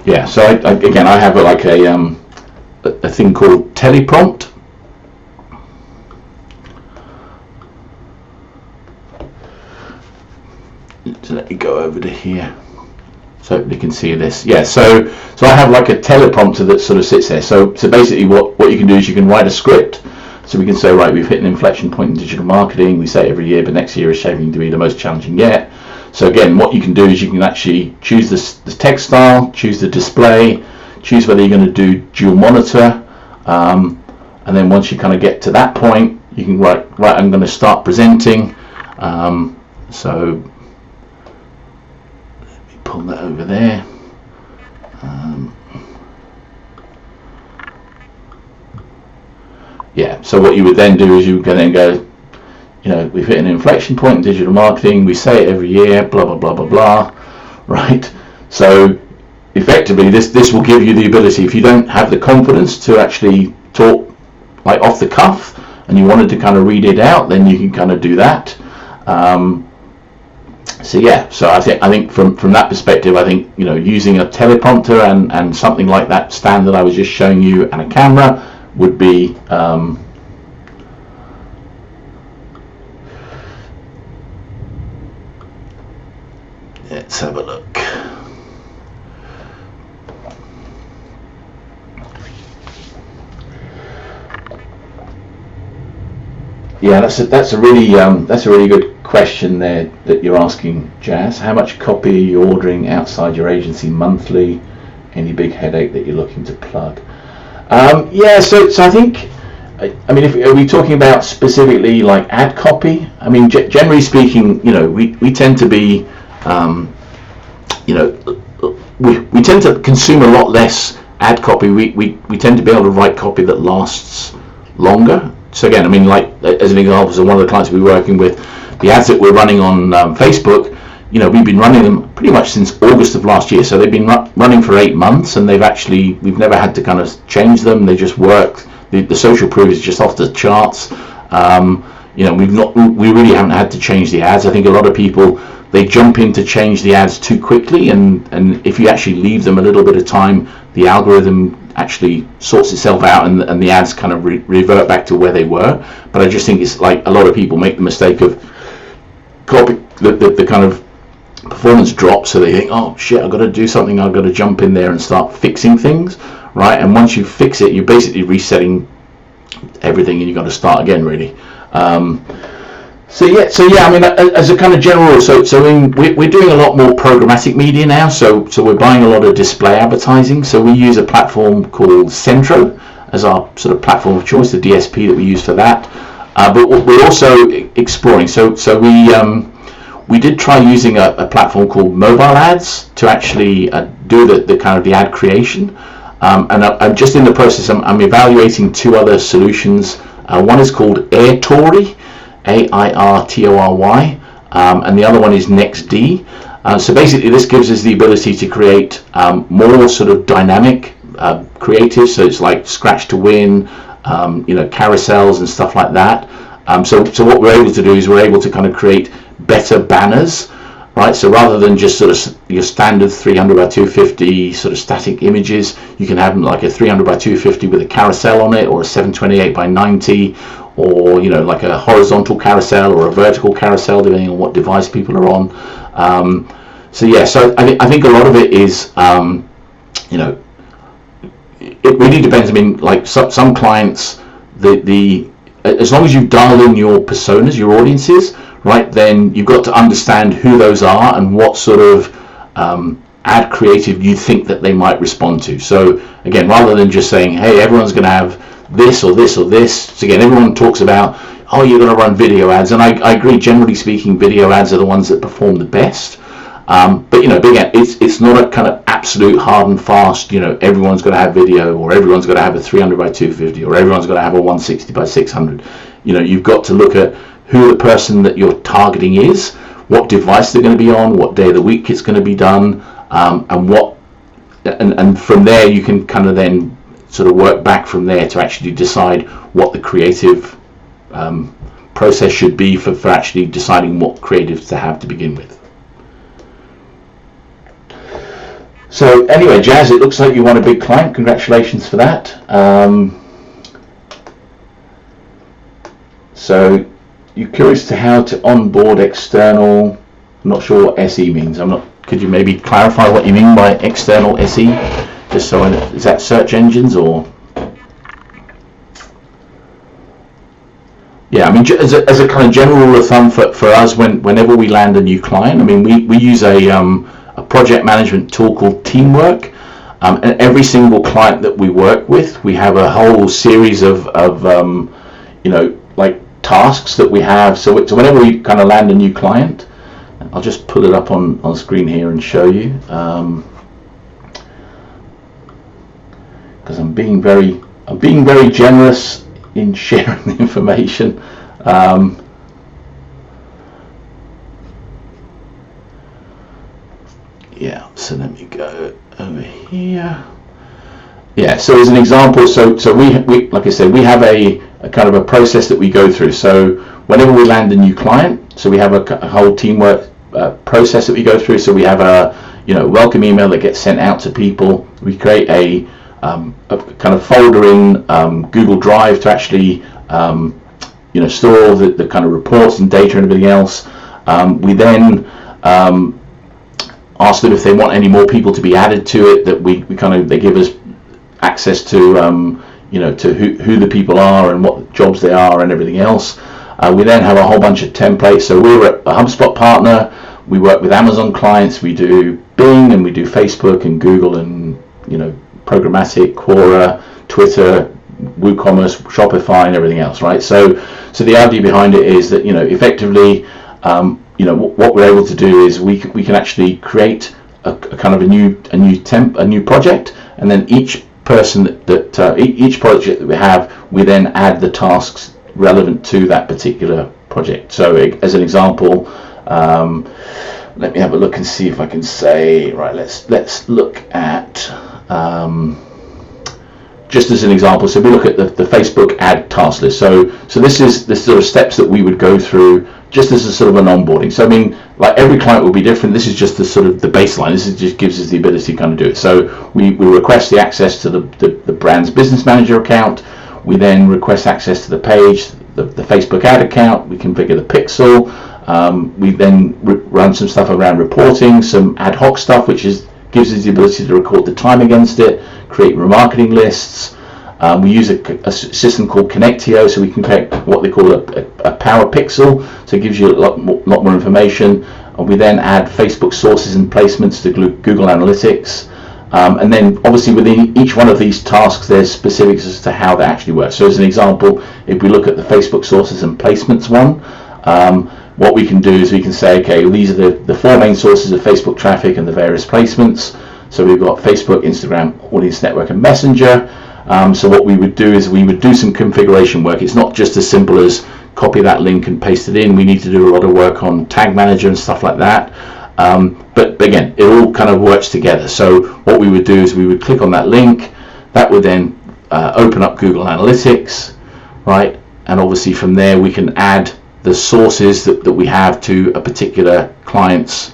Yeah, so again, I have like a thing called teleprompt. So let me go over to here so you can see this. Yeah, so I have like a teleprompter that sort of sits there. So basically what you can do is you can write a script. So we can say, right, we've hit an inflection point in digital marketing. We say it every year, but next year is shaping to be the most challenging yet. So again, what you can do is you can actually choose the text style, choose the display, choose whether you're going to do dual monitor, and then once you kind of get to that point, you can write, right, I'm going to start presenting. So let me pull that over there. Yeah, so what you would then do is you can then go, we've hit an inflection point in digital marketing, we say it every year, blah, blah, blah, blah, blah, right? So effectively, this will give you the ability, if you don't have the confidence to actually talk like off the cuff, and you wanted to kind of read it out, then you can kind of do that. So yeah, so I think from that perspective, I think, using a teleprompter and something like that stand that I was just showing you and a camera would be, let's have a look. Yeah, that's a really good question there that you're asking, Jazz. How much copy are you ordering outside your agency monthly? Any big headache that you're looking to plug? Yeah, so I think, I mean, are we talking about specifically like ad copy? I mean, generally speaking, we tend to be, we tend to consume a lot less ad copy. We tend to be able to write copy that lasts longer. So again, I mean, like as an example, so one of the clients we're working with, the ads that we're running on Facebook, we've been running them pretty much since August of last year. So they've been running for 8 months, and we've never had to kind of change them. They just work. The social proof is just off the charts. We really haven't had to change the ads. I think a lot of people they jump in to change the ads too quickly, and if you actually leave them a little bit of time, the algorithm actually sorts itself out, and the ads kind of revert back to where they were. But I just think it's like a lot of people make the mistake of copy the kind of performance drop, so they think, oh shit, I've got to do something, I've got to jump in there and start fixing things, right? And once you fix it, you're basically resetting everything, and you've got to start again, really. So yeah, I mean, as a kind of general, we're doing a lot more programmatic media now. So we're buying a lot of display advertising. So we use a platform called Centro as our sort of platform of choice, the DSP that we use for that. But we're also exploring. So we did try using a platform called Mobile Ads to actually do the kind of the ad creation. And I'm just in the process. I'm evaluating two other solutions. One is called AirTory. AIRTORY, and the other one is NextD. So basically this gives us the ability to create more sort of dynamic creative, so it's like scratch to win, carousels and stuff like that. So what we're able to do is we're able to kind of create better banners, right? So rather than just sort of your standard 300 by 250 sort of static images, you can have like a 300 by 250 with a carousel on it, or a 728 by 90, or like a horizontal carousel or a vertical carousel, depending on what device people are on. So I think a lot of it is it really depends. I mean, like some clients, as long as you've dialed in your personas, your audiences, right, then you've got to understand who those are and what sort of ad creative you think that they might respond to. So again, rather than just saying, hey, everyone's going to have this or this or this. So again, everyone talks about, oh, you're going to run video ads, and I agree. Generally speaking, video ads are the ones that perform the best. But again, it's not a kind of absolute hard and fast. Everyone's got to have video, or everyone's got to have a 300 by 250, or everyone's got to have a 160 by 600. You've got to look at who the person that you're targeting is, what device they're going to be on, what day of the week it's going to be done, and from there you can kind of then sort of work back from there to actually decide what the creative process should be for actually deciding what creatives to have to begin with. So anyway, Jazz, it looks like you won a big client. Congratulations for that. So you're curious to how to onboard external. I'm not sure what SE means. Could you maybe clarify what you mean by external SE? Just so is that search engines or? Yeah, I mean, as a kind of general rule of thumb for us, whenever we land a new client, I mean, we use a project management tool called Teamwork, and every single client that we work with, we have a whole series of like tasks that we have. So whenever we kind of land a new client, I'll just pull it up on screen here and show you. Because I'm being very generous in sharing the information. Yeah, so let me go over here. Yeah, so as an example, so we like I said, we have a kind of a process that we go through. So whenever we land a new client, so we have a whole Teamwork process that we go through. So we have a welcome email that gets sent out to people. We create a kind of folder in Google Drive to actually store all the kind of reports and data and everything else. We then ask them if they want any more people to be added to it. That they give us access to to who the people are and what jobs they are and everything else. We then have a whole bunch of templates. So we're a HubSpot partner. We work with Amazon clients. We do Bing and we do Facebook and Google and programmatic, Quora, Twitter, WooCommerce, Shopify, and everything else, right? So the idea behind it is that effectively, what we're able to do is we can actually create a kind of a new project, and then each person each project that we have, we then add the tasks relevant to that particular project. So as an example, let me have a look and see if I can say, right, let's look at just as an example. So we look at the Facebook ad task list. So this is the sort of steps that we would go through just as a sort of an onboarding. So I mean, like every client will be different. This is just the sort of the baseline. This is just gives us the ability to kind of do it. So we request the access to the brand's business manager account. We then request access to the page, the Facebook ad account. We configure the pixel. We then run some stuff around reporting, some ad hoc stuff, which gives us the ability to record the time against it, create remarketing lists. We use a system called Connectio, so we can create what they call a power pixel, so it gives you a lot more information. We then add Facebook sources and placements to Google Analytics. And then obviously within each one of these tasks there's specifics as to how they actually work. So as an example, if we look at the Facebook sources and placements one, what we can do is we can say, okay, well, these are the 4 main sources of Facebook traffic and the various placements. So we've got Facebook, Instagram, Audience Network and Messenger. So what we would do is we would do some configuration work. It's not just as simple as copy that link and paste it in. We need to do a lot of work on Tag Manager and stuff like that. But again, it all kind of works together. So what we would do is we would click on that link. That would then open up Google Analytics, right? And obviously from there we can add the sources that we have to a particular client's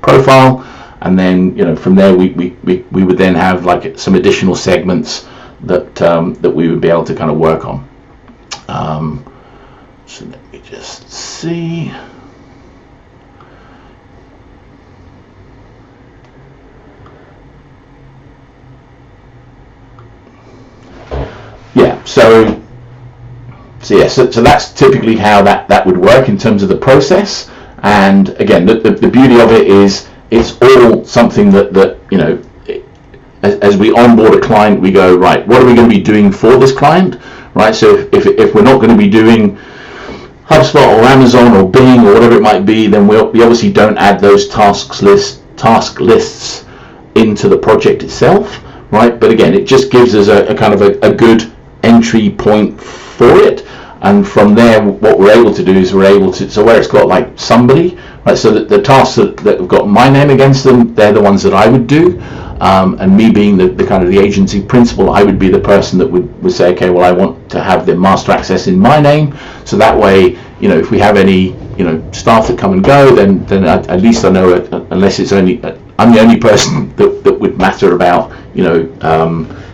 profile. And then, you know, from there we would then have like some additional segments that we would be able to kind of work on. So let me just see. Yeah, so that's typically how that would work in terms of the process. And again, the beauty of it is it's all something that you know, as we onboard a client, we go, right, what are we going to be doing for this client, right? So if we're not going to be doing HubSpot or Amazon or Bing or whatever it might be, then we obviously don't add those task lists into the project itself, right? But again, it just gives us a kind of a good entry point for it. And from there, what we're able to do is we're able to, so where it's got like somebody, right, so that the tasks that have got my name against them, they're the ones that I would do. And me being the kind of the agency principal, I would be the person that would say, okay, well, I want to have the master access in my name. So that way, you know, if we have any, you know, staff that come and go, then at least I know, unless it's only, I'm the only person that would matter about, you know,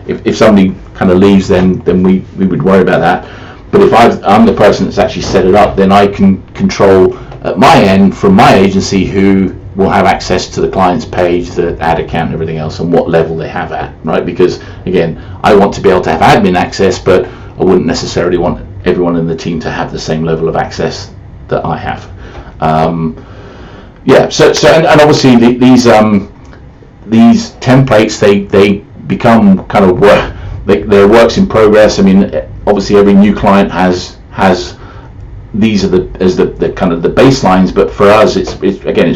if somebody kind of leaves, then we would worry about that. But if I'm the person that's actually set it up, then I can control at my end from my agency who will have access to the client's page, the ad account and everything else, and what level they have at, right? Because again, I want to be able to have admin access, but I wouldn't necessarily want everyone in the team to have the same level of access that I have. Yeah, so and obviously these templates, they become kind of they're works in progress. I mean, obviously every new client has these are the kind of the baselines, but for us it's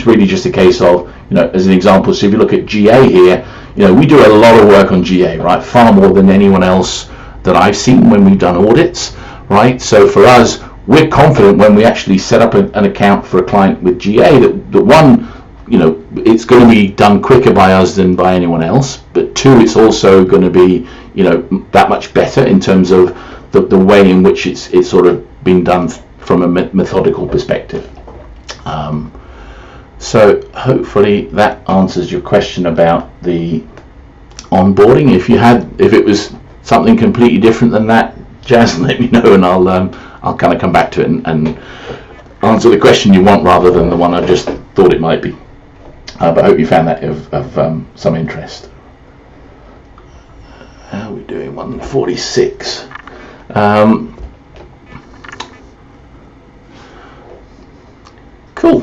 really just a case of, you know, as an example, so if you look at GA here, you know, we do a lot of work on GA, right? Far more than anyone else that I've seen when we've done audits, right? So for us, we're confident when we actually set up an account for a client with GA that one, you know, it's going to be done quicker by us than by anyone else, but two, it's also going to be, you know, that much better in terms of the way in which it's sort of been done from a methodical perspective. So hopefully that answers your question about the onboarding. If it was something completely different than that, Jazz, let me know, and I'll kind of come back to it and answer the question you want rather than the one I just thought it might be. But I hope you found that of some interest. How are we doing? 146. Cool.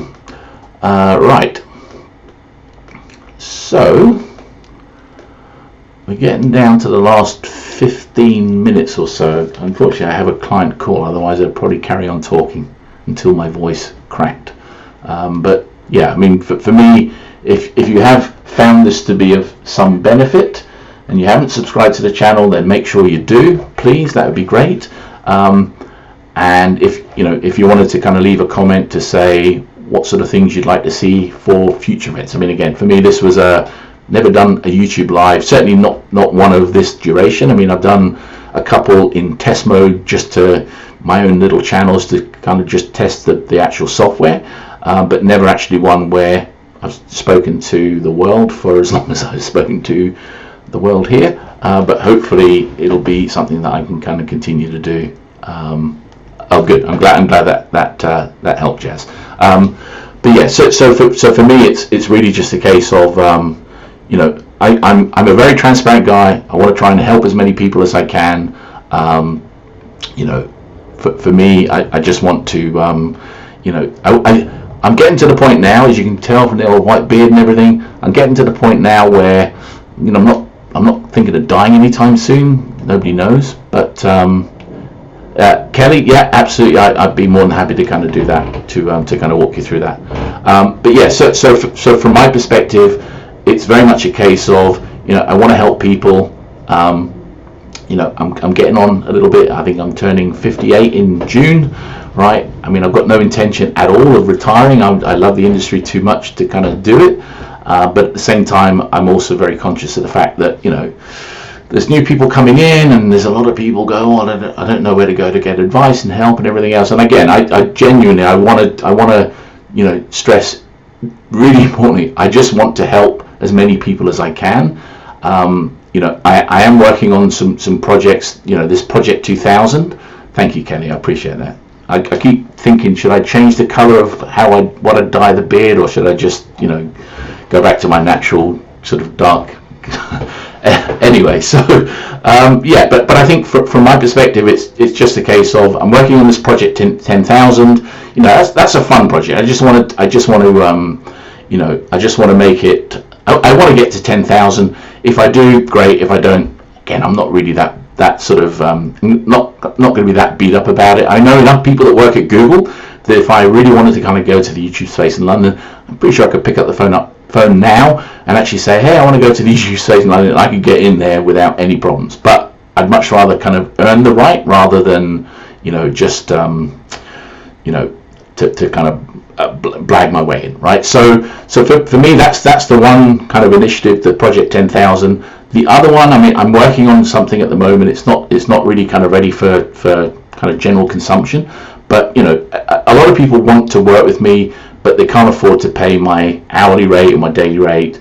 Right. So we're getting down to the last 15 minutes or so. Unfortunately, I have a client call, otherwise I'd probably carry on talking until my voice cracked. But yeah, I mean, for me, if you have found this to be of some benefit and you haven't subscribed to the channel, then make sure you do, please. That would be great. And if you wanted to kind of leave a comment to say what sort of things you'd like to see for future events. I mean, again, for me, this was never done a YouTube live, certainly not one of this duration. I mean, I've done a couple in test mode just to my own little channels to kind of just test the actual software, but never actually one where I've spoken to the world for as long as I've spoken to the world here, but hopefully it'll be something that I can kind of continue to do. Oh, good. I'm glad that helped, Jazz. But yeah, so for me, it's really just a case of you know, I'm a very transparent guy. I want to try and help as many people as I can. You know, for me, I just want to you know, I'm getting to the point now, as you can tell from the old white beard and everything. I'm getting to the point now where, you know, I'm not thinking of dying anytime soon. Nobody knows, but Kelly, yeah, absolutely. I'd be more than happy to kind of do that, to kind of walk you through that. But yeah, so from my perspective, it's very much a case of, you know, I want to help people. You know, I'm getting on a little bit. I think I'm turning 58 in June, right? I mean, I've got no intention at all of retiring. I love the industry too much to kind of do it. But at the same time, I'm also very conscious of the fact that, you know, there's new people coming in, and there's a lot of people go, oh, I don't know where to go to get advice and help and everything else. And again, I genuinely, I want to, you know, stress really importantly, I just want to help as many people as I can. You know, I am working on some projects, you know, this Project 2000. Thank you, Kenny, I appreciate that. I keep thinking, should I change the color of how I want to dye the beard, or should I just, you know, go back to my natural sort of dark? Anyway, so yeah, but I think from my perspective, it's just a case of I'm working on this Project 10,000. You know, that's a fun project. I just want to you know, I just want to make it. I want to get to 10,000. If I do, great. If I don't, again, I'm not really that sort of not going to be that beat up about it. I know enough people that work at Google that if I really wanted to kind of go to the YouTube space in London, I'm pretty sure I could pick up the phone now and actually say, hey, I want to go to the YouTube space in London, and I could get in there without any problems. But I'd much rather kind of earn the right rather than, you know, just you know, to kind of blag my way in, right? So for me, that's the one kind of initiative, the Project 10,000. The other one, I mean, I'm working on something at the moment. It's not really kind of ready for kind of general consumption, but you know, a lot of people want to work with me, but they can't afford to pay my hourly rate or my daily rate.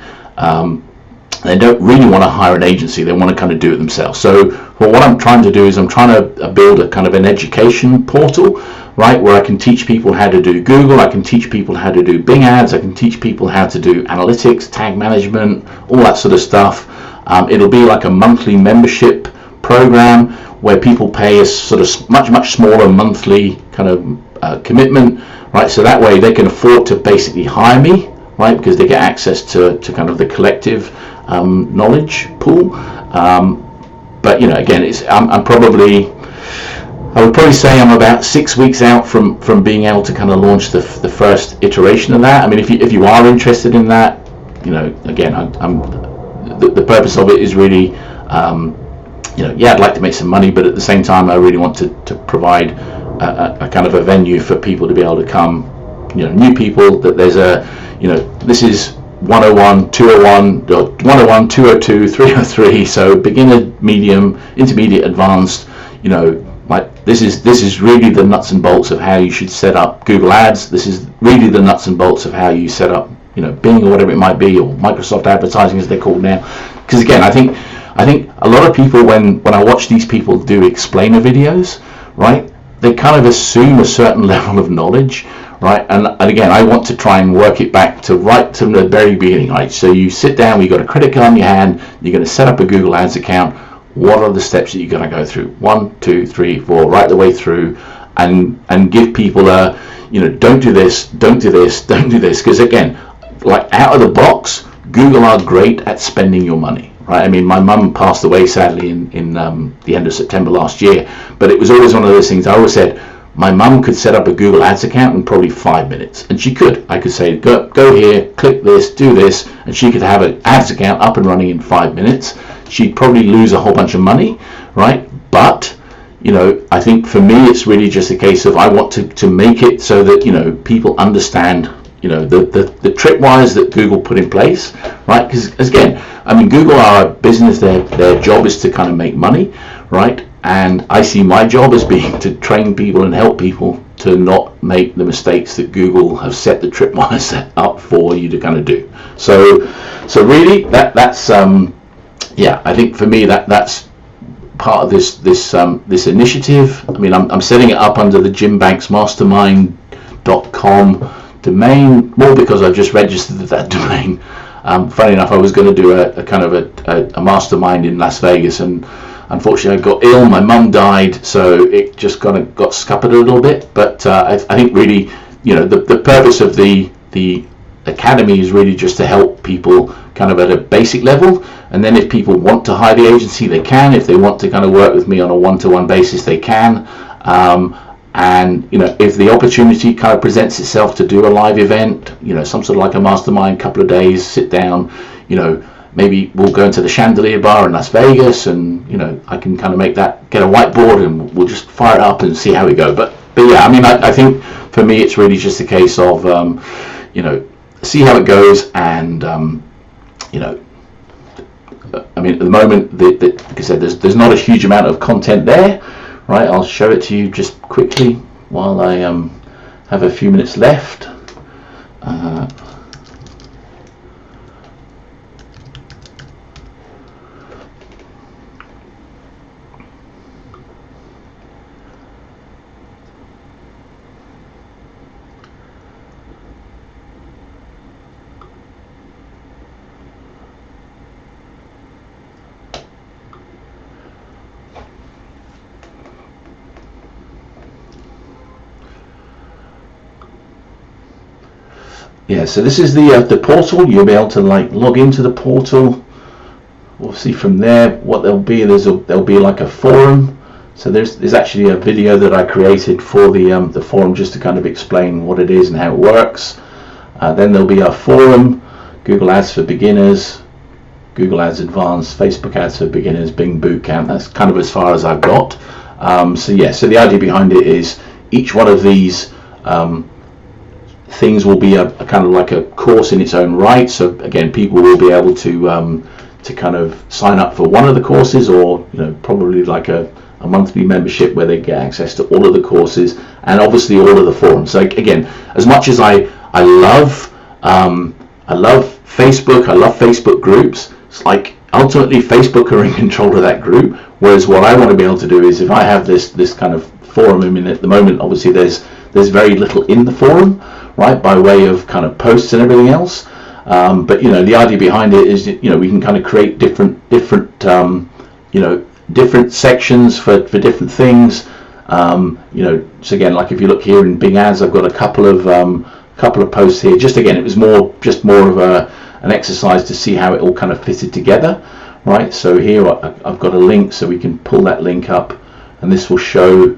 They don't really want to hire an agency. They want to kind of do it themselves. So what I'm trying to do is I'm trying to build a kind of an education portal, right, where I can teach people how to do Google, I can teach people how to do Bing ads, I can teach people how to do analytics, tag management, all that sort of stuff. It'll be like a monthly membership program where people pay a sort of much smaller monthly kind of commitment, right? So that way they can afford to basically hire me, right? Because they get access to kind of the collective knowledge pool. But you know, again, I would probably say I'm about 6 weeks out from being able to kind of launch the first iteration of that. I mean, if you are interested in that, you know, again, the purpose of it is really, you know, yeah, I'd like to make some money, but at the same time, I really want to provide a kind of a venue for people to be able to come, you know, new people, that there's a, you know, this is 101, 201, 101, 202, 303, so beginner, medium, intermediate, advanced, you know, like this is really the nuts and bolts of how you should set up Google Ads. This is really the nuts and bolts of how you set up, you know, Bing or whatever it might be, or Microsoft Advertising as they're called now. Because again, I think a lot of people, when I watch these people do explainer videos, right, they kind of assume a certain level of knowledge, right? And again, I want to try and work it back to right to the very beginning, right? So you sit down, you've got a credit card in your hand, you're going to set up a Google Ads account. What are the steps that you're going to go through? 1, 2, 3, 4, right the way through, and give people a, you know, don't do this, don't do this, don't do this. Because again, like out of the box, Google are great at spending your money, right? I mean, my mum passed away sadly in the end of September last year, but it was always one of those things. I always said my mum could set up a Google Ads account in probably 5 minutes, and she could. I could say, go here, click this, do this, and she could have an ads account up and running in 5 minutes. She'd probably lose a whole bunch of money, right? But, you know, I think for me, it's really just a case of I want to make it so that, you know, people understand, you know, the tripwires that Google put in place, right? Because again, I mean, Google are a business. Their job is to kind of make money, right? And I see my job as being to train people and help people to not not make the mistakes that Google have set the tripwire set up for you to kind of do. So really that's yeah, I think for me that's part of this initiative. I mean, I'm setting it up under the jimbanksmastermind.com domain, more because I've just registered that domain. Funny enough, I was going to do a kind of a mastermind in Las Vegas, and unfortunately I got ill, my mum died, so it just kind of got scuppered a little bit. But I think really, the purpose of the academy is really just to help people kind of at a basic level, and then if people want to hire the agency, they can. If they want to kind of work with me on a one-to-one basis, they can. And if the opportunity kind of presents itself to do a live event, some sort of like a mastermind, couple of days, sit down, maybe we'll go into the Chandelier Bar in Las Vegas, and I can kind of get a whiteboard and we'll just fire it up and see how we go. But yeah, I mean, I think for me it's really just a case of see how it goes, and I mean, at the moment, like I said, there's not a huge amount of content there, right? I'll show it to you just quickly while I have a few minutes left. Yeah, so this is the portal. You'll be able to log into the portal. We'll see from there what there'll be. There'll be like a forum. So there's actually a video that I created for the forum just to kind of explain what it is and how it works. Then there'll be a forum, Google Ads for Beginners, Google Ads Advanced, Facebook Ads for Beginners, Bing Bootcamp. That's kind of as far as I've got. So the idea behind it is each one of these things will be a kind of like a course in its own right. So again, people will be able to kind of sign up for one of the courses, or probably like a monthly membership where they get access to all of the courses and obviously all of the forums. So again, as much as I love Facebook, I love Facebook groups, it's like ultimately Facebook are in control of that group, whereas what I want to be able to do is, if I have this kind of forum, I mean, at the moment obviously there's very little in the forum, right, by way of kind of posts and everything else, but the idea behind it is we can kind of create different sections for different things. So again, like if you look here in Bing Ads, I've got a couple of posts here. Just again, it was more of an exercise to see how it all kind of fitted together, right? So here I've got a link, so we can pull that link up, and this will show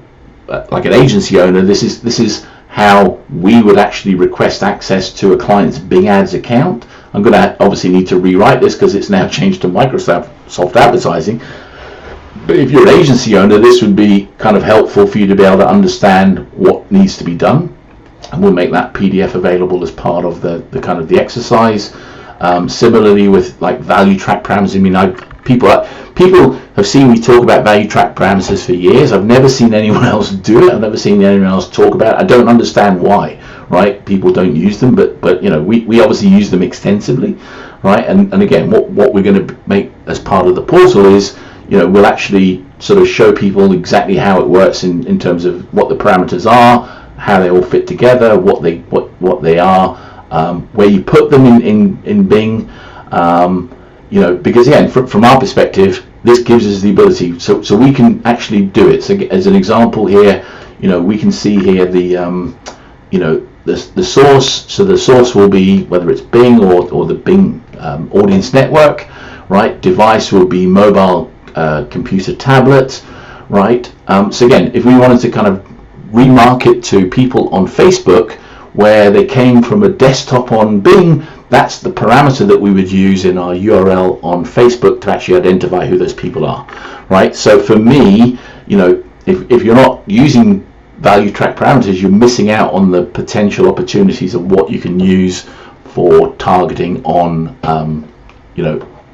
like an agency owner. This is how we would actually request access to a client's Bing Ads account. I'm going to obviously need to rewrite this because it's now changed to Microsoft Advertising. But if you're an agency owner, this would be kind of helpful for you to be able to understand what needs to be done. And we'll make that PDF available as part of the kind of the exercise. Similarly with like value track parameters. I mean, people have seen me talk about value track parameters for years. I've never seen anyone else do it. I've never seen anyone else talk about it. I don't understand why, right? People don't use them, but we obviously use them extensively, right? And again, what we're going to make as part of the portal is, we'll actually sort of show people exactly how it works in terms of what the parameters are, how they all fit together, what they are, where you put them in Bing, because again, from our perspective, this gives us the ability, so we can actually do it. So as an example here, we can see here the source. So the source will be whether it's Bing or the Bing audience network, right? Device will be mobile computer tablet, right? So again, if we wanted to kind of remarket to people on Facebook where they came from a desktop on Bing, that's the parameter that we would use in our URL on Facebook to actually identify who those people are, right? So for me, if you're not using value track parameters, you're missing out on the potential opportunities of what you can use for targeting on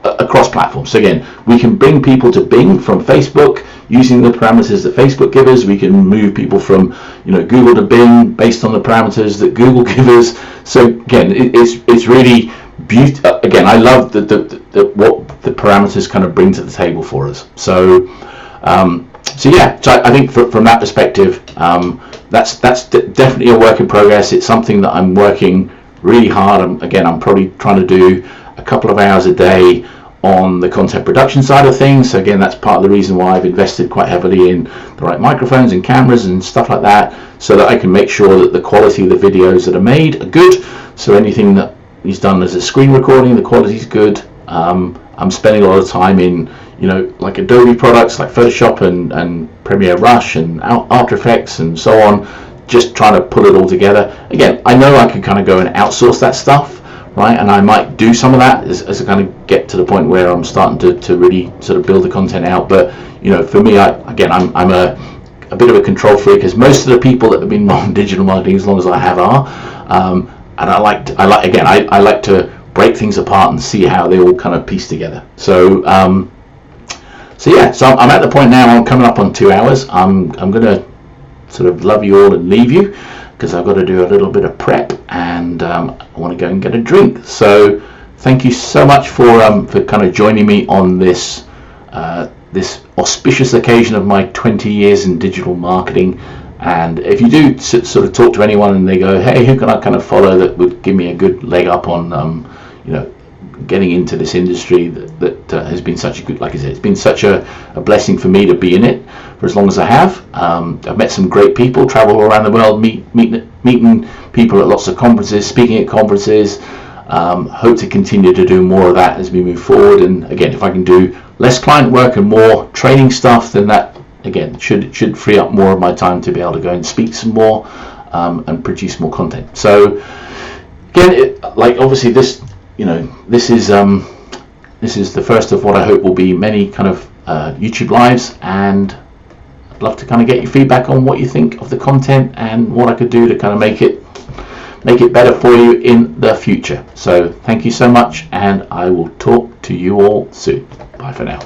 across platforms. So again, we can bring people to Bing from Facebook using the parameters that Facebook give us. We can move people from Google to Bing based on the parameters that Google give us. So again, it's really beautiful. Again, I love what the parameters kind of bring to the table for us. So yeah, so I think from that perspective, that's definitely a work in progress. It's something that I'm working really hard. I'm probably trying to do a couple of hours a day on the content production side of things. So again, that's part of the reason why I've invested quite heavily in the right microphones and cameras and stuff like that, so that I can make sure that the quality of the videos that are made are good. So anything that is done as a screen recording, the quality is good. I'm spending a lot of time in like Adobe products like Photoshop and Premiere Rush and After Effects and so on, just trying to pull it all together. Again, I know I could kind of go and outsource that stuff, right? And I might do some of that as I kind of get to the point where I'm starting to really sort of build the content out. But for me, I'm a bit of a control freak, as most of the people that have been on digital marketing as long as I have are, and I like to break things apart and see how they all kind of piece together. So yeah, so I'm at the point now. I'm coming up on 2 hours. I'm gonna sort of love you all and leave you, because I've got to do a little bit of prep, and I want to go and get a drink. So thank you so much for kind of joining me on this this auspicious occasion of my 20 years in digital marketing. And if you do sort of talk to anyone and they go, hey, who can I kind of follow that would give me a good leg up on getting into this industry that has been such a good, like I said, it's been such a blessing for me to be in it for as long as I have. I've met some great people, travel all around the world, meeting people at lots of conferences, speaking at conferences. Hope to continue to do more of that as we move forward. And again, if I can do less client work and more training stuff, then that again should free up more of my time to be able to go and speak some more and produce more content. So again, obviously this is the first of what I hope will be many kind of YouTube lives, and I'd love to kind of get your feedback on what you think of the content and what I could do to kind of make it better for you in the future. So thank you so much, and I will talk to you all soon. Bye for now.